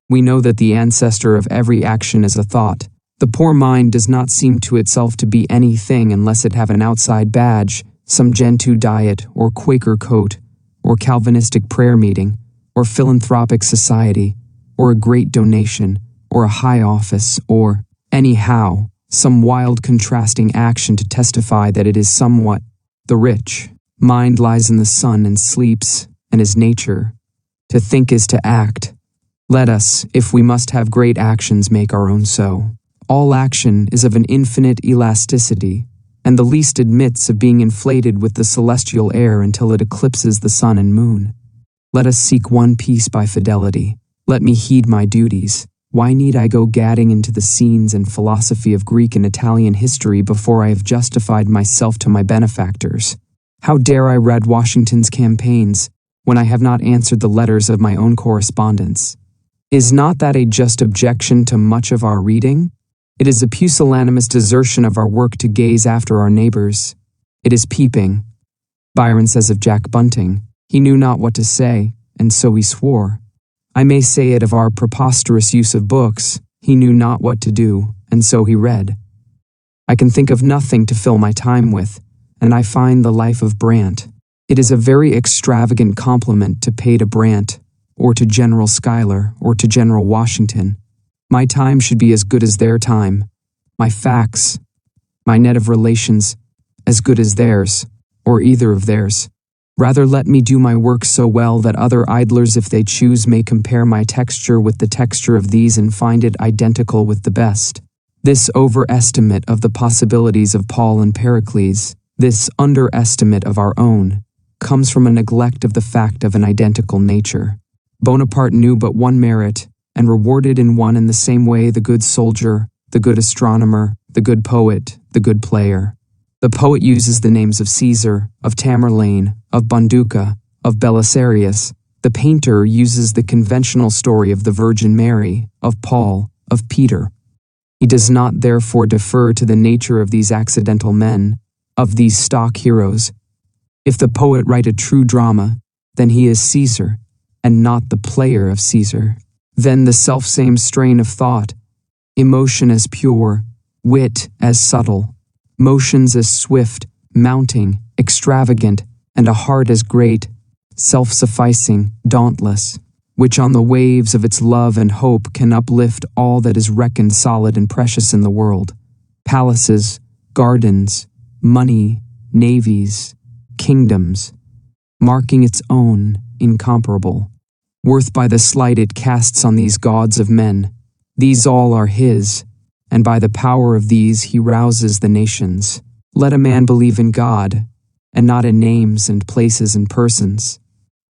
We know that the ancestor of every action is a thought. The poor mind does not seem to itself to be anything unless it have an outside badge, some Gentoo diet, or Quaker coat, or Calvinistic prayer meeting, or philanthropic society, or a great donation, or a high office, or, anyhow, some wild contrasting action to testify that it is somewhat. The rich mind lies in the sun and sleeps, and is nature. To think is to act. Let us, if we must have great actions, make our own so. All action is of an infinite elasticity, and the least admits of being inflated with the celestial air until it eclipses the sun and moon. Let us seek one peace by fidelity. Let me heed my duties. Why need I go gadding into the scenes and philosophy of Greek and Italian history before I have justified myself to my benefactors? How dare I read Washington's campaigns when I have not answered the letters of my own correspondents? Is not that a just objection to much of our reading? It is a pusillanimous desertion of our work to gaze after our neighbors. It is peeping. Byron says of Jack Bunting, he knew not what to say, and so he swore. I may say it of our preposterous use of books, he knew not what to do, and so he read. I can think of nothing to fill my time with, and I find the life of Brant. It is a very extravagant compliment to pay to Brant, or to General Schuyler, or to General Washington. My time should be as good as their time, my facts, my net of relations, as good as theirs, or either of theirs. Rather let me do my work so well that other idlers, if they choose, may compare my texture with the texture of these and find it identical with the best. This overestimate of the possibilities of Paul and Pericles, this underestimate of our own, comes from a neglect of the fact of an identical nature. Bonaparte knew but one merit, and rewarded in one and the same way the good soldier, the good astronomer, the good poet, the good player. The poet uses the names of Caesar, of Tamerlane, of Bonduca, of Belisarius. The painter uses the conventional story of the Virgin Mary, of Paul, of Peter. He does not therefore defer to the nature of these accidental men, of these stock heroes. If the poet write a true drama, then he is Caesar, and not the player of Caesar. Then the selfsame strain of thought, emotion as pure, wit as subtle, motions as swift, mounting, extravagant, and a heart as great, self-sufficing, dauntless, which on the waves of its love and hope can uplift all that is reckoned solid and precious in the world. Palaces, gardens, money, navies, kingdoms, marking its own, incomparable, worth by the slight it casts on these gods of men. These all are his, and by the power of these he rouses the nations. Let a man believe in God, and not in names and places and persons.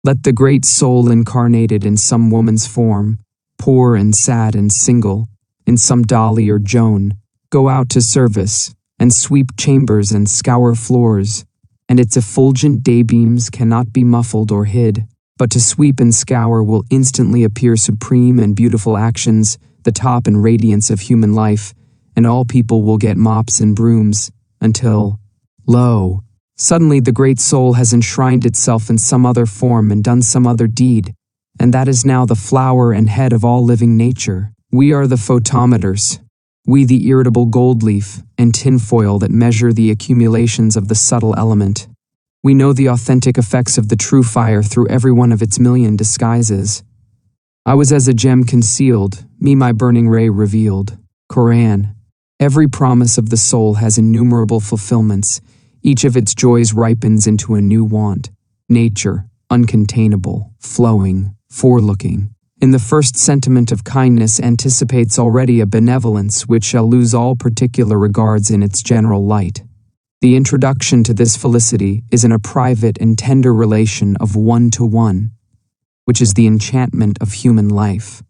Let the great soul incarnated in some woman's form, poor and sad and single, in some Dolly or Joan, go out to service, and sweep chambers and scour floors, and its effulgent daybeams cannot be muffled or hid, but to sweep and scour will instantly appear supreme and beautiful actions, the top and radiance of human life, and all people will get mops and brooms, until, lo, suddenly the great soul has enshrined itself in some other form and done some other deed, and that is now the flower and head of all living nature. We are the photometers, we the irritable gold leaf and tinfoil that measure the accumulations of the subtle element. We know the authentic effects of the true fire through every one of its million disguises. I was as a gem concealed, me my burning ray revealed. Quran. Every promise of the soul has innumerable fulfillments. Each of its joys ripens into a new want. Nature, uncontainable, flowing, forelooking. In the first sentiment of kindness anticipates already a benevolence which shall lose all particular regards in its general light. The introduction to this felicity is in a private and tender relation of one-to-one, which is the enchantment of human life,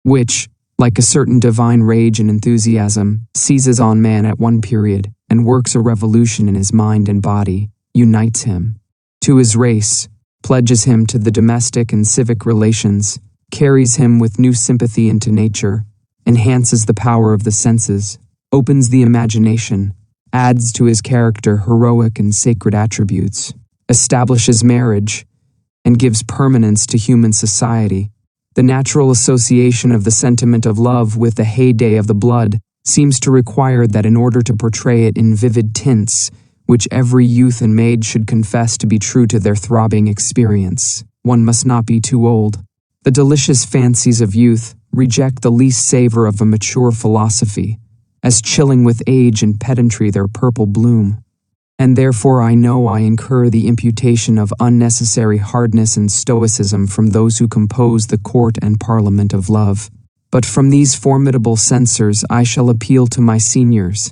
which, like a certain divine rage and enthusiasm, seizes on man at one period and works a revolution in his mind and body, unites him to his race, pledges him to the domestic and civic relations, carries him with new sympathy into nature, enhances the power of the senses, opens the imagination, adds to his character heroic and sacred attributes, establishes marriage, and gives permanence to human society. The natural association of the sentiment of love with the heyday of the blood seems to require that in order to portray it in vivid tints, which every youth and maid should confess to be true to their throbbing experience, one must not be too old. The delicious fancies of youth reject the least savor of a mature philosophy, as chilling with age and pedantry their purple bloom. And therefore I know I incur the imputation of unnecessary hardness and stoicism from those who compose the court and parliament of love. But from these formidable censors I shall appeal to my seniors,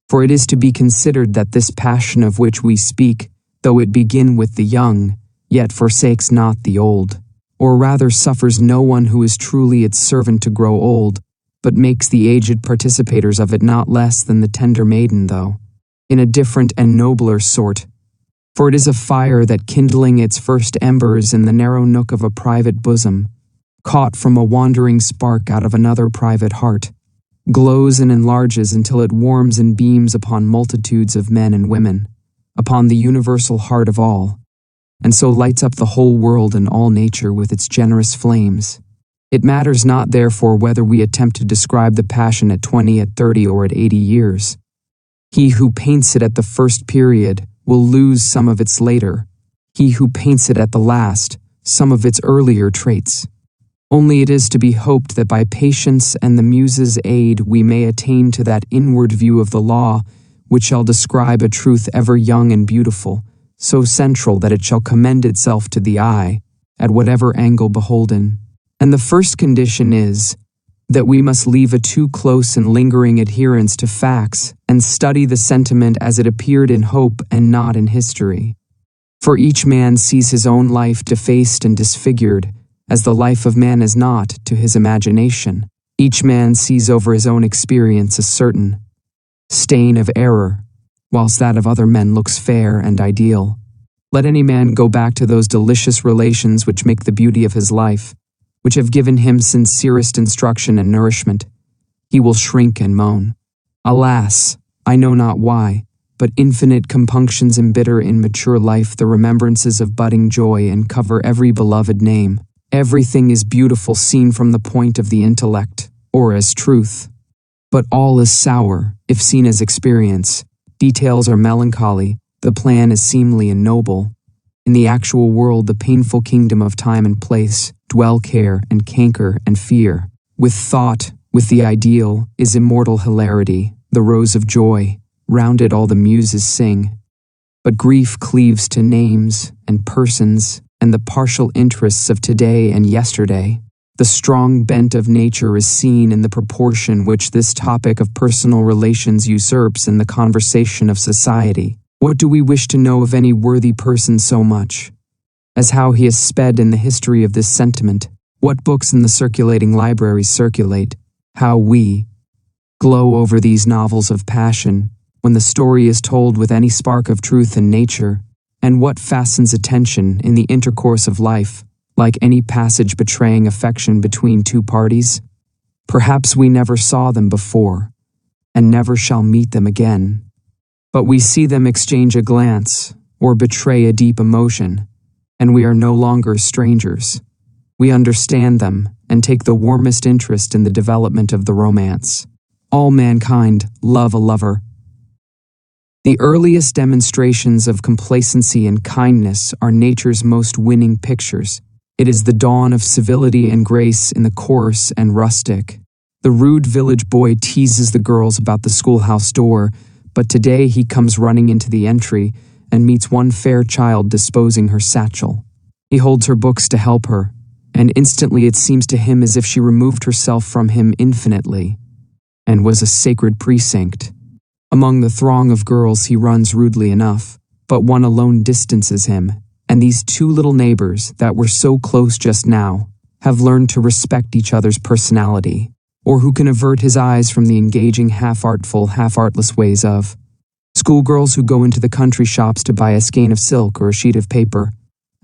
For it is to be considered that this passion of which we speak, though it begin with the young, yet forsakes not the old, or rather suffers no one who is truly its servant to grow old, but makes the aged participators of it not less than the tender maiden, though in a different and nobler sort. For it is a fire that, kindling its first embers in the narrow nook of a private bosom, caught from a wandering spark out of another private heart, glows and enlarges until it warms and beams upon multitudes of men and women, upon the universal heart of all, and so lights up the whole world and all nature with its generous flames. It matters not, therefore, whether we attempt to describe the passion at 20, at 30, or at 80 years. He who paints it at the first period will lose some of its later, he who paints it at the last, some of its earlier traits. Only it is to be hoped that by patience and the Muse's aid we may attain to that inward view of the law which shall describe a truth ever young and beautiful, so central that it shall commend itself to the eye, at whatever angle beholden. And the first condition is, that we must leave a too close and lingering adherence to facts and study the sentiment as it appeared in hope and not in history. For each man sees his own life defaced and disfigured, as the life of man is not to his imagination. Each man sees over his own experience a certain stain of error, whilst that of other men looks fair and ideal. Let any man go back to those delicious relations which make the beauty of his life, which have given him sincerest instruction and nourishment. He will shrink and moan. Alas, I know not why, but infinite compunctions embitter in mature life the remembrances of budding joy and cover every beloved name. Everything is beautiful seen from the point of the intellect, or as truth. But all is sour, if seen as experience. Details are melancholy, the plan is seemly and noble. In the actual world, the painful kingdom of time and place, dwell care and canker and fear. With thought, with the ideal, is immortal hilarity, the rose of joy, round it all the Muses sing. But grief cleaves to names and persons and the partial interests of today and yesterday. The strong bent of nature is seen in the proportion which this topic of personal relations usurps in the conversation of society. What do we wish to know of any worthy person so much as how he has sped in the history of this sentiment? What books in the circulating libraries circulate? How we glow over these novels of passion when the story is told with any spark of truth in nature, and what fastens attention in the intercourse of life, like any passage betraying affection between two parties? Perhaps we never saw them before, and never shall meet them again. But we see them exchange a glance, or betray a deep emotion, and we are no longer strangers. We understand them, and take the warmest interest in the development of the romance. All mankind love a lover. The earliest demonstrations of complacency and kindness are nature's most winning pictures. It is the dawn of civility and grace in the coarse and rustic. The rude village boy teases the girls about the schoolhouse door, but today he comes running into the entry and meets one fair child disposing her satchel. He holds her books to help her, and instantly it seems to him as if she removed herself from him infinitely, and was a sacred precinct. Among the throng of girls he runs rudely enough, but one alone distances him, and these two little neighbors that were so close just now have learned to respect each other's personality, or who can avert his eyes from the engaging half-artful, half-artless ways of schoolgirls who go into the country shops to buy a skein of silk or a sheet of paper,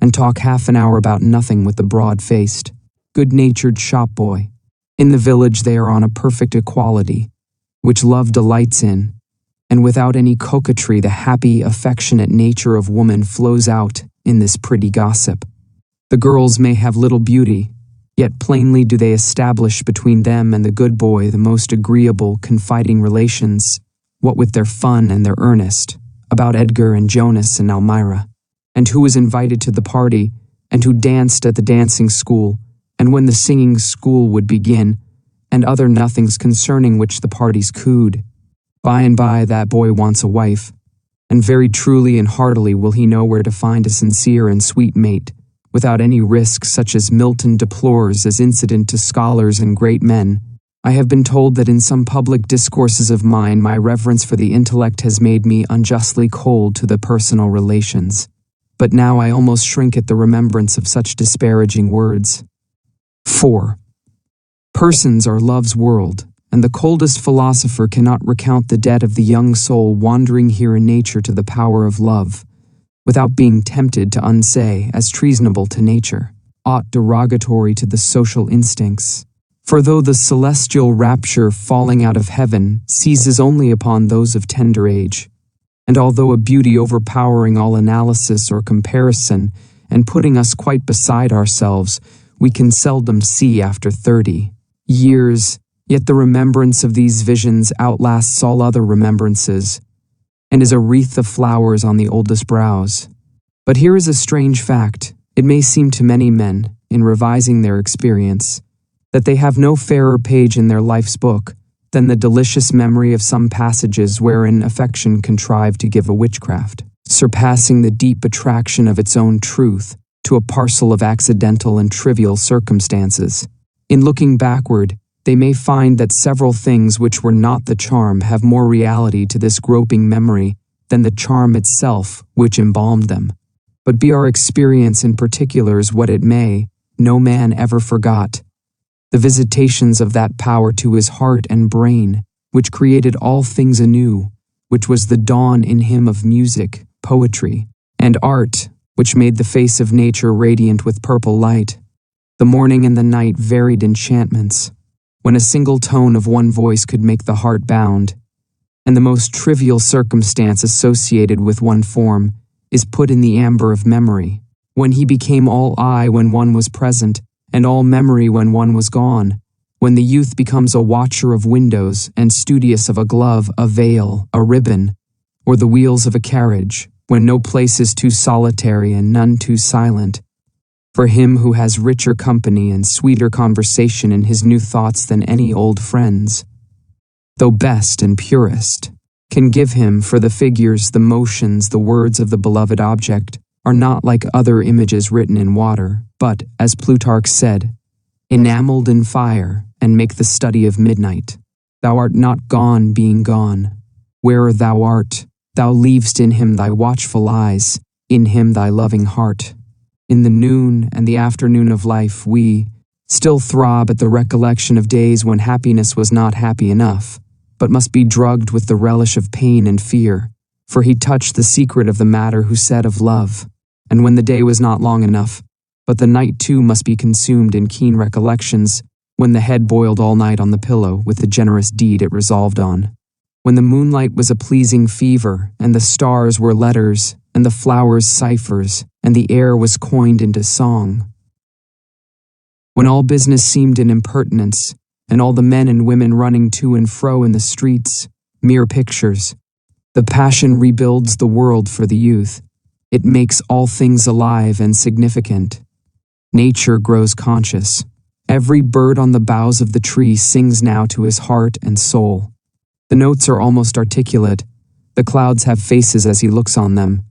and talk half an hour about nothing with the broad-faced, good-natured shop boy. In the village they are on a perfect equality, which love delights in, and without any coquetry the happy, affectionate nature of woman flows out in this pretty gossip. The girls may have little beauty, yet plainly do they establish between them and the good boy the most agreeable, confiding relations, what with their fun and their earnest, about Edgar and Jonas and Almira, and who was invited to the party, and who danced at the dancing school, and when the singing school would begin, and other nothings concerning which the parties cooed. By and by that boy wants a wife, and very truly and heartily will he know where to find a sincere and sweet mate, without any risk such as Milton deplores as incident to scholars and great men, I have been told that in some public discourses of mine, my reverence for the intellect has made me unjustly cold to the personal relations. But now I almost shrink at the remembrance of such disparaging words. 4. Persons are love's world, and the coldest philosopher cannot recount the debt of the young soul wandering here in nature to the power of love, without being tempted to unsay, as treasonable to nature, aught derogatory to the social instincts. For though the celestial rapture falling out of heaven seizes only upon those of tender age, and although a beauty overpowering all analysis or comparison, and putting us quite beside ourselves, we can seldom see after 30 years, yet the remembrance of these visions outlasts all other remembrances, and is a wreath of flowers on the oldest brows. But here is a strange fact. It may seem to many men, in revising their experience, that they have no fairer page in their life's book than the delicious memory of some passages wherein affection contrived to give a witchcraft, surpassing the deep attraction of its own truth to a parcel of accidental and trivial circumstances. In looking backward, they may find that several things which were not the charm have more reality to this groping memory than the charm itself which embalmed them. But be our experience in particulars what it may, no man ever forgot the visitations of that power to his heart and brain, which created all things anew, which was the dawn in him of music, poetry, and art, which made the face of nature radiant with purple light, the morning and the night varied enchantments, when a single tone of one voice could make the heart bound, and the most trivial circumstance associated with one form is put in the amber of memory, when he became all eye when one was present, and all memory when one was gone, when the youth becomes a watcher of windows and studious of a glove, a veil, a ribbon, or the wheels of a carriage, when no place is too solitary and none too silent, for him who has richer company and sweeter conversation in his new thoughts than any old friends, though best and purest, can give him, for the figures, the motions, the words of the beloved object, are not like other images written in water, but, as Plutarch said, enameled in fire, and make the study of midnight. Thou art not gone being gone. Where'er thou art, thou leavest in him thy watchful eyes, in him thy loving heart. In the noon and the afternoon of life we still throb at the recollection of days when happiness was not happy enough, but must be drugged with the relish of pain and fear, for he touched the secret of the matter who said of love, and when the day was not long enough, but the night too must be consumed in keen recollections, when the head boiled all night on the pillow with the generous deed it resolved on, when the moonlight was a pleasing fever, and the stars were letters, and the flowers ciphers, and the air was coined into song, when all business seemed an impertinence, and all the men and women running to and fro in the streets, mere pictures. The passion rebuilds the world for the youth. It makes all things alive and significant. Nature grows conscious. Every bird on the boughs of the tree sings now to his heart and soul. The notes are almost articulate. The clouds have faces as he looks on them.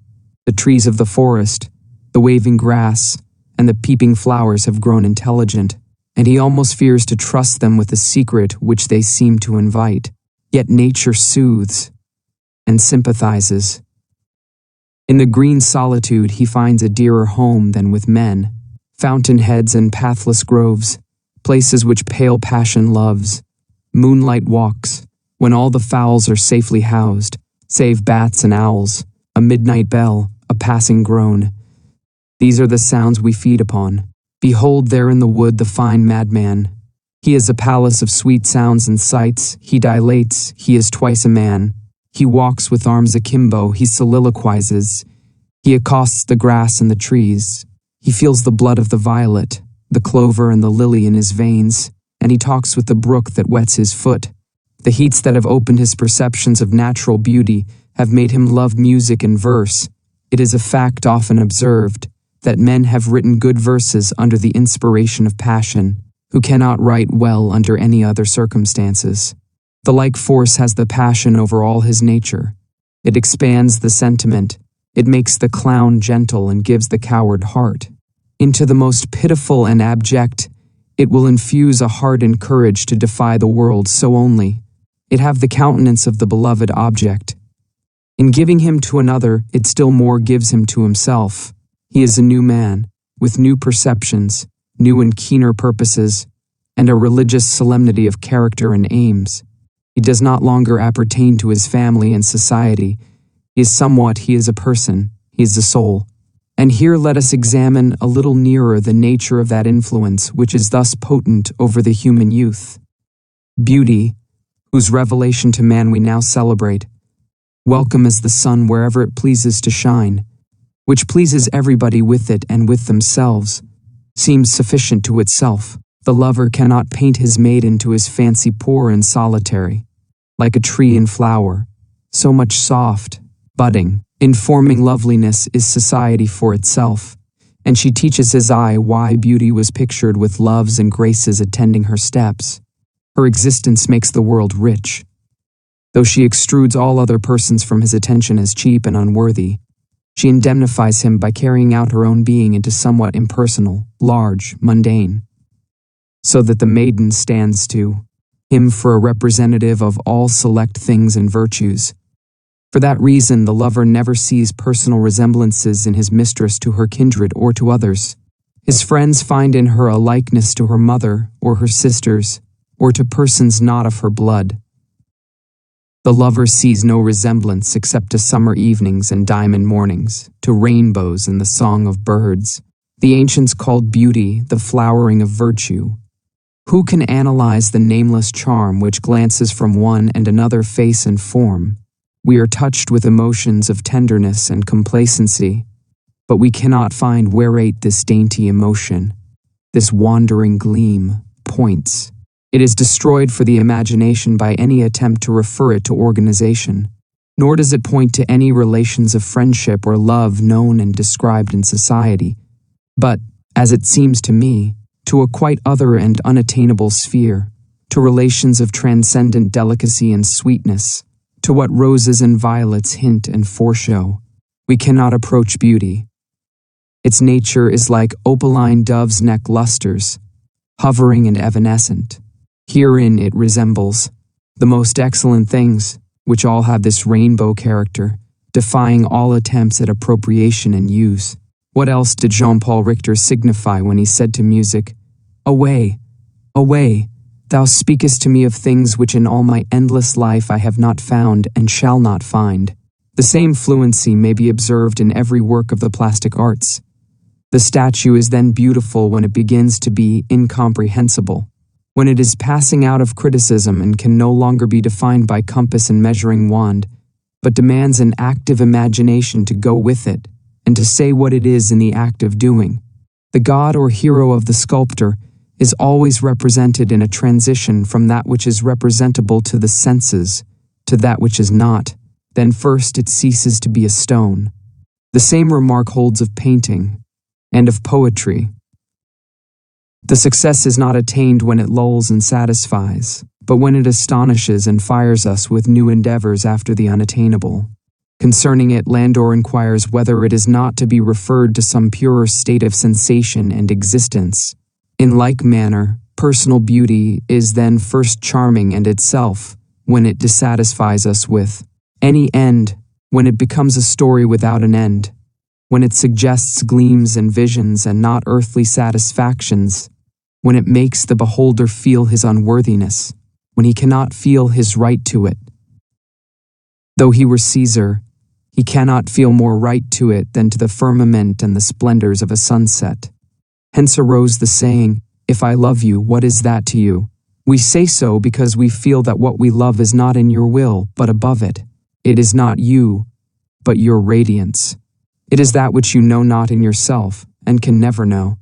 The trees of the forest, the waving grass, and the peeping flowers have grown intelligent, and he almost fears to trust them with the secret which they seem to invite. Yet nature soothes and sympathizes. In the green solitude he finds a dearer home than with men, fountainheads and pathless groves, places which pale passion loves, moonlight walks, when all the fowls are safely housed, save bats and owls, a midnight bell, a passing groan. These are the sounds we feed upon. Behold there in the wood the fine madman. He is a palace of sweet sounds and sights, he dilates, he is twice a man. He walks with arms akimbo, he soliloquizes, he accosts the grass and the trees, he feels the blood of the violet, the clover and the lily in his veins, and he talks with the brook that wets his foot. The heats that have opened his perceptions of natural beauty have made him love music and verse. It is a fact often observed that men have written good verses under the inspiration of passion, who cannot write well under any other circumstances. The like force has the passion over all his nature. It expands the sentiment, it makes the clown gentle and gives the coward heart. Into the most pitiful and abject, It will infuse a heart and courage to defy the world, so only it have the countenance of the beloved object. In giving him to another, it still more gives him to himself. He is a new man, with new perceptions, new and keener purposes, and a religious solemnity of character and aims. He does not longer appertain to his family and society. He is a person, he is a soul. And here let us examine a little nearer the nature of that influence which is thus potent over the human youth. Beauty, whose revelation to man we now celebrate, welcome as the sun wherever it pleases to shine, which pleases everybody with it and with themselves, seems sufficient to itself. The lover cannot paint his maiden to his fancy poor and solitary, like a tree in flower, so much soft, budding, informing loveliness is society for itself, and she teaches his eye why beauty was pictured with loves and graces attending her steps. Her existence makes the world rich. Though she extrudes all other persons from his attention as cheap and unworthy, she indemnifies him by carrying out her own being into somewhat impersonal, large, mundane, so that the maiden stands to him for a representative of all select things and virtues. For that reason, the lover never sees personal resemblances in his mistress to her kindred or to others. His friends find in her a likeness to her mother or her sisters, or to persons not of her blood. The lover sees no resemblance except to summer evenings and diamond mornings, to rainbows and the song of birds. The ancients called beauty the flowering of virtue. Who can analyze the nameless charm which glances from one and another face and form? We are touched with emotions of tenderness and complacency, but we cannot find whereat this dainty emotion, this wandering gleam, points. It is destroyed for the imagination by any attempt to refer it to organization, nor does it point to any relations of friendship or love known and described in society, but, as it seems to me, to a quite other and unattainable sphere, to relations of transcendent delicacy and sweetness, to what roses and violets hint and foreshow. We cannot approach beauty. Its nature is like opaline dove's neck lustres, hovering and evanescent. Herein it resembles the most excellent things, which all have this rainbow character, defying all attempts at appropriation and use. What else did Jean-Paul Richter signify when he said to music, "Away, away, thou speakest to me of things which in all my endless life I have not found and shall not find." The same fluency may be observed in every work of the plastic arts. The statue is then beautiful when it begins to be incomprehensible, when it is passing out of criticism and can no longer be defined by compass and measuring wand, but demands an active imagination to go with it and to say what it is in the act of doing. The god or hero of the sculptor is always represented in a transition from that which is representable to the senses to that which is not. Then first it ceases to be a stone. The same remark holds of painting and of poetry. The success is not attained when it lulls and satisfies, but when it astonishes and fires us with new endeavors after the unattainable. Concerning it, Landor inquires whether it is not to be referred to some purer state of sensation and existence. In like manner, personal beauty is then first charming and itself, when it dissatisfies us with any end, when it becomes a story without an end, when it suggests gleams and visions and not earthly satisfactions, when it makes the beholder feel his unworthiness, when he cannot feel his right to it. Though he were Caesar, he cannot feel more right to it than to the firmament and the splendors of a sunset. Hence arose the saying, "If I love you, what is that to you?" We say so because we feel that what we love is not in your will, but above it. It is not you, but your radiance. It is that which you know not in yourself, and can never know.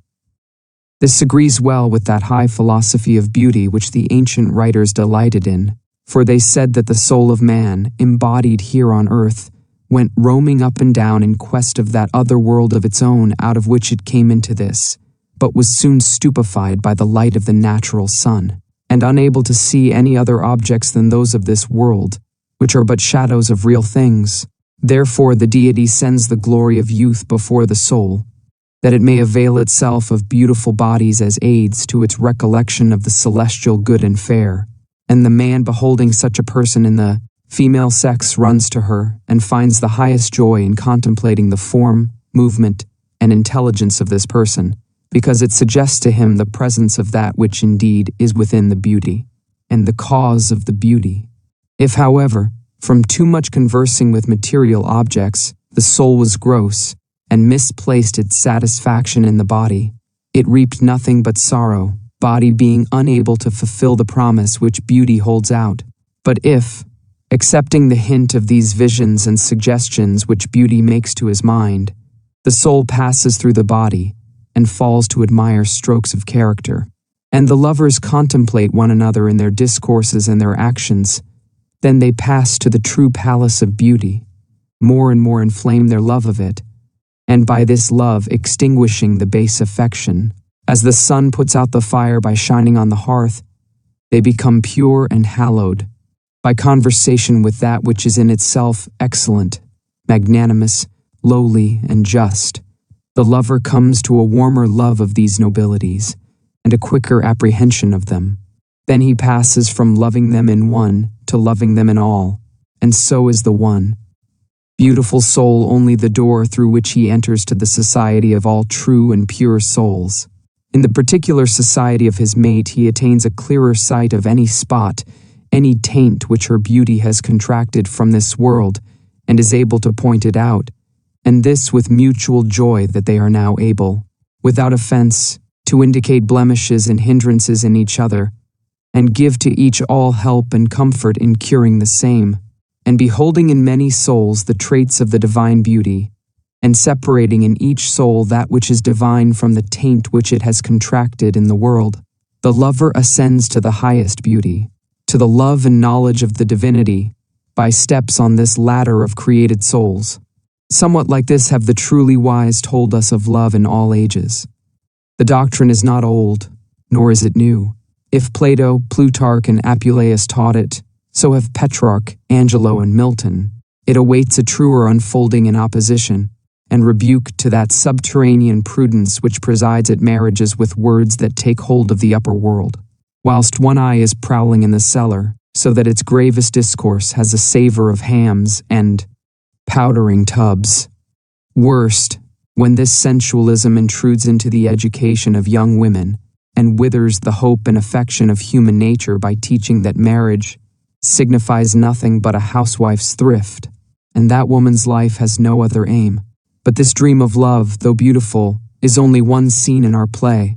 This agrees well with that high philosophy of beauty which the ancient writers delighted in, for they said that the soul of man, embodied here on earth, went roaming up and down in quest of that other world of its own out of which it came into this, but was soon stupefied by the light of the natural sun, and unable to see any other objects than those of this world, which are but shadows of real things. Therefore the deity sends the glory of youth before the soul, that it may avail itself of beautiful bodies as aids to its recollection of the celestial good and fair. And the man beholding such a person in the female sex runs to her and finds the highest joy in contemplating the form, movement, and intelligence of this person, because it suggests to him the presence of that which indeed is within the beauty, and the cause of the beauty. If, however, from too much conversing with material objects, the soul was gross, and misplaced its satisfaction in the body, it reaped nothing but sorrow, body being unable to fulfill the promise which beauty holds out. But if, accepting the hint of these visions and suggestions which beauty makes to his mind, the soul passes through the body, and falls to admire strokes of character, and the lovers contemplate one another in their discourses and their actions, then they pass to the true palace of beauty, more and more inflame their love of it, and by this love extinguishing the base affection, as the sun puts out the fire by shining on the hearth, they become pure and hallowed, by conversation with that which is in itself excellent, magnanimous, lowly, and just. The lover comes to a warmer love of these nobilities, and a quicker apprehension of them. Then he passes from loving them in one to loving them in all, and so is the one beautiful soul only the door through which he enters to the society of all true and pure souls. In the particular society of his mate he attains a clearer sight of any spot, any taint which her beauty has contracted from this world, and is able to point it out, and this with mutual joy that they are now able, without offense, to indicate blemishes and hindrances in each other, and give to each all help and comfort in curing the same, and beholding in many souls the traits of the divine beauty, and separating in each soul that which is divine from the taint which it has contracted in the world, the lover ascends to the highest beauty, to the love and knowledge of the divinity, by steps on this ladder of created souls. Somewhat like this have the truly wise told us of love in all ages. The doctrine is not old, nor is it new. If Plato, Plutarch, and Apuleius taught it, so have Petrarch, Angelo, and Milton. It awaits a truer unfolding in opposition, and rebuke to that subterranean prudence which presides at marriages with words that take hold of the upper world, whilst one eye is prowling in the cellar, so that its gravest discourse has a savour of hams and powdering tubs. Worst, when this sensualism intrudes into the education of young women, and withers the hope and affection of human nature by teaching that marriage signifies nothing but a housewife's thrift, and that woman's life has no other aim. But this dream of love, though beautiful, is only one scene in our play.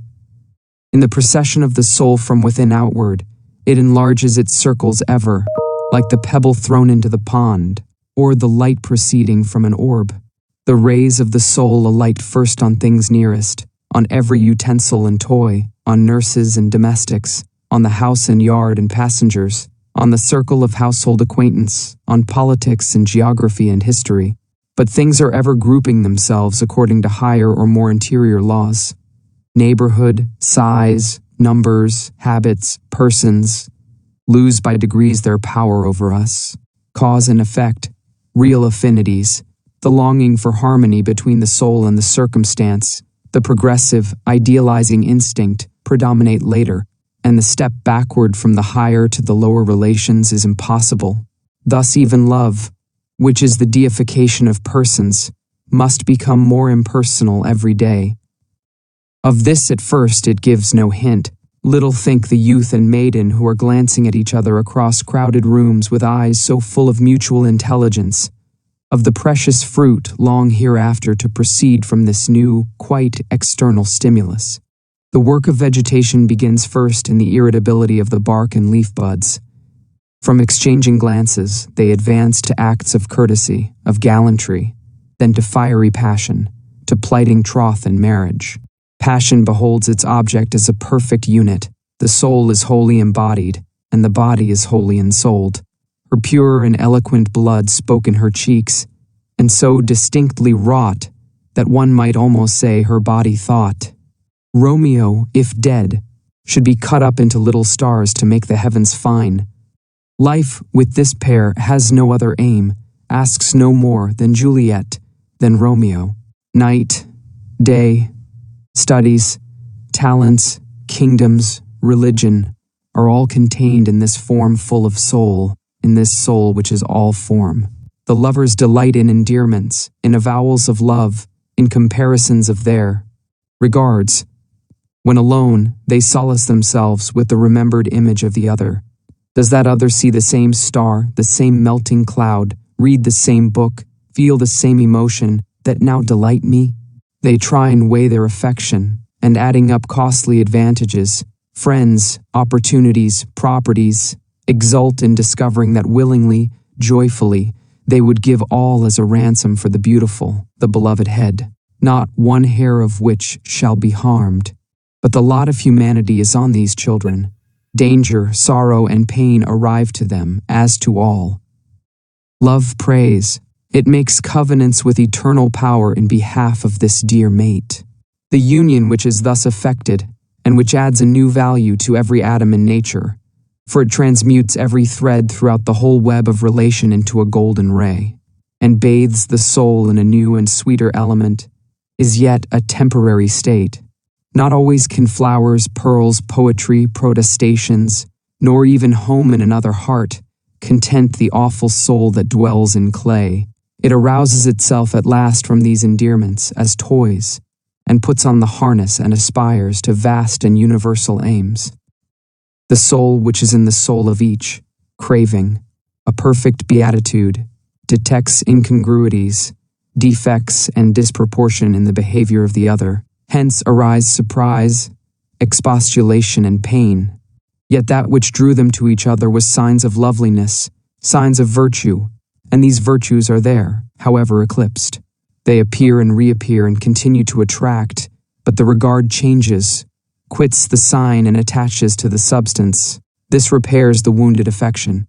In the procession of the soul from within outward, it enlarges its circles ever, like the pebble thrown into the pond, or the light proceeding from an orb. The rays of the soul alight first on things nearest, on every utensil and toy, on nurses and domestics, on the house and yard and passengers, on the circle of household acquaintance, on politics and geography and history. But things are ever grouping themselves according to higher or more interior laws. Neighborhood, size, numbers, habits, persons lose by degrees their power over us. Cause and effect, real affinities, the longing for harmony between the soul and the circumstance, the progressive, idealizing instinct predominate later, and the step backward from the higher to the lower relations is impossible. Thus even love, which is the deification of persons, must become more impersonal every day. Of this at first it gives no hint. Little think the youth and maiden who are glancing at each other across crowded rooms with eyes so full of mutual intelligence, of the precious fruit long hereafter to proceed from this new, quite external stimulus. The work of vegetation begins first in the irritability of the bark and leaf buds. From exchanging glances, they advance to acts of courtesy, of gallantry, then to fiery passion, to plighting troth and marriage. Passion beholds its object as a perfect unit. The soul is wholly embodied, and the body is wholly ensouled. Her pure and eloquent blood spoke in her cheeks, and so distinctly wrought that one might almost say her body thought. Romeo, if dead, should be cut up into little stars to make the heavens fine. Life with this pair has no other aim, asks no more than Juliet, than Romeo. Night, day, Studies, talents, kingdoms, religion are all contained in this form full of soul, in this soul which is all form. The lovers delight in endearments, in avowals of love, in comparisons of their regards. When alone, they solace themselves with the remembered image of the other. Does that other see the same star, the same melting cloud, read the same book, feel the same emotion that now delight me? They try and weigh their affection, and adding up costly advantages, friends, opportunities, properties, exult in discovering that willingly, joyfully, they would give all as a ransom for the beautiful, the beloved head, not one hair of which shall be harmed. But the lot of humanity is on these children. Danger, sorrow, and pain arrive to them, as to all. Love prays. It makes covenants with eternal power in behalf of this dear mate. The union which is thus effected, and which adds a new value to every atom in nature, for it transmutes every thread throughout the whole web of relation into a golden ray, and bathes the soul in a new and sweeter element, is yet a temporary state. Not always can flowers, pearls, poetry, protestations, nor even home in another heart, content the awful soul that dwells in clay. It arouses itself at last from these endearments as toys, and puts on the harness and aspires to vast and universal aims. The soul which is in the soul of each, craving, a perfect beatitude, detects incongruities, defects, and disproportion in the behavior of the other. Hence arise surprise, expostulation, and pain. Yet that which drew them to each other was signs of loveliness, signs of virtue, and these virtues are there, however eclipsed. They appear and reappear and continue to attract, but the regard changes, quits the sign and attaches to the substance. This repairs the wounded affection.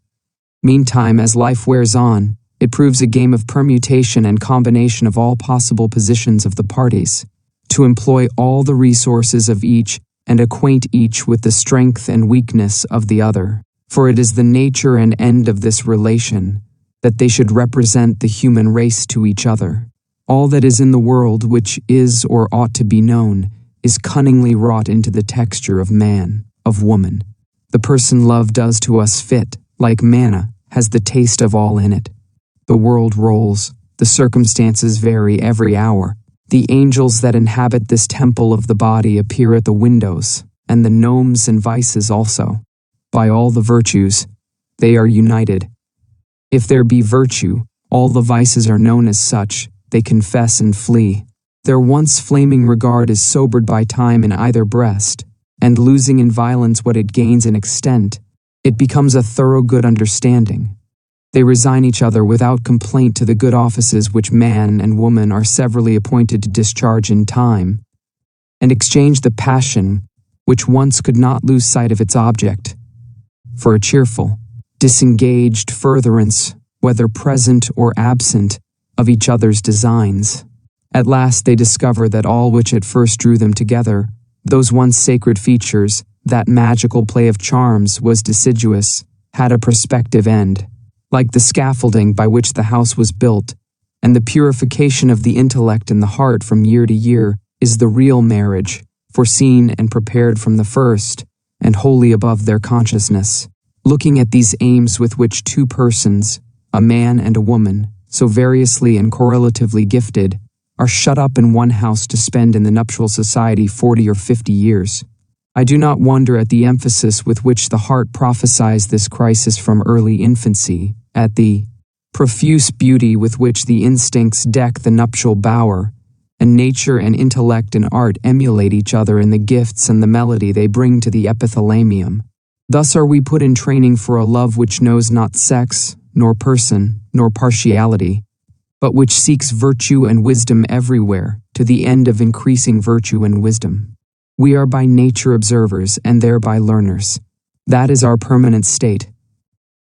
Meantime, as life wears on, it proves a game of permutation and combination of all possible positions of the parties, to employ all the resources of each and acquaint each with the strength and weakness of the other. For it is the nature and end of this relation that they should represent the human race to each other. All that is in the world which is or ought to be known is cunningly wrought into the texture of man, of woman. The person love does to us fit, like manna, has the taste of all in it. The world rolls, the circumstances vary every hour. The angels that inhabit this temple of the body appear at the windows, and the gnomes and vices also. By all the virtues, they are united. If there be virtue, all the vices are known as such, they confess and flee. Their once flaming regard is sobered by time in either breast, and losing in violence what it gains in extent, it becomes a thorough good understanding. They resign each other without complaint to the good offices which man and woman are severally appointed to discharge in time, and exchange the passion which once could not lose sight of its object, for a cheerful, disengaged furtherance, whether present or absent, of each other's designs. At last they discover that all which at first drew them together, those once sacred features, that magical play of charms was deciduous, had a prospective end. Like the scaffolding by which the house was built, and the purification of the intellect and the heart from year to year is the real marriage, foreseen and prepared from the first, and wholly above their consciousness. Looking at these aims with which two persons, a man and a woman, so variously and correlatively gifted, are shut up in one house to spend in the nuptial society 40 or 50 years, I do not wonder at the emphasis with which the heart prophesies this crisis from early infancy, at the profuse beauty with which the instincts deck the nuptial bower, and nature and intellect and art emulate each other in the gifts and the melody they bring to the epithalamium. Thus are we put in training for a love which knows not sex, nor person, nor partiality, but which seeks virtue and wisdom everywhere, to the end of increasing virtue and wisdom. We are by nature observers and thereby learners. That is our permanent state.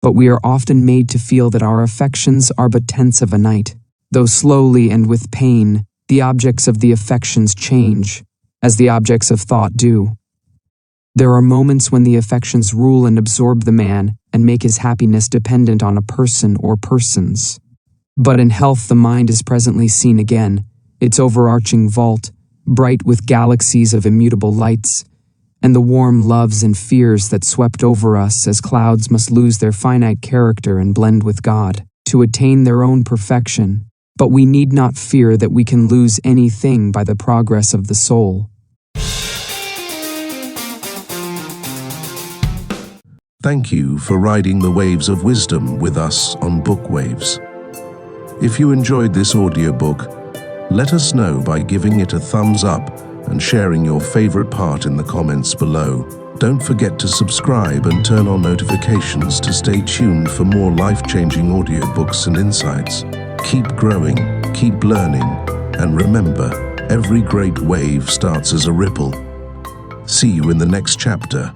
But we are often made to feel that our affections are but tents of a night, though slowly and with pain, the objects of the affections change, as the objects of thought do. There are moments when the affections rule and absorb the man and make his happiness dependent on a person or persons. But in health the mind is presently seen again, its overarching vault, bright with galaxies of immutable lights, and the warm loves and fears that swept over us as clouds must lose their finite character and blend with God to attain their own perfection. But we need not fear that we can lose anything by the progress of the soul. Thank you for riding the waves of wisdom with us on Book Waves. If you enjoyed this audiobook, let us know by giving it a thumbs up and sharing your favorite part in the comments below. Don't forget to subscribe and turn on notifications to stay tuned for more life-changing audiobooks and insights. Keep growing, keep learning, and remember, every great wave starts as a ripple. See you in the next chapter.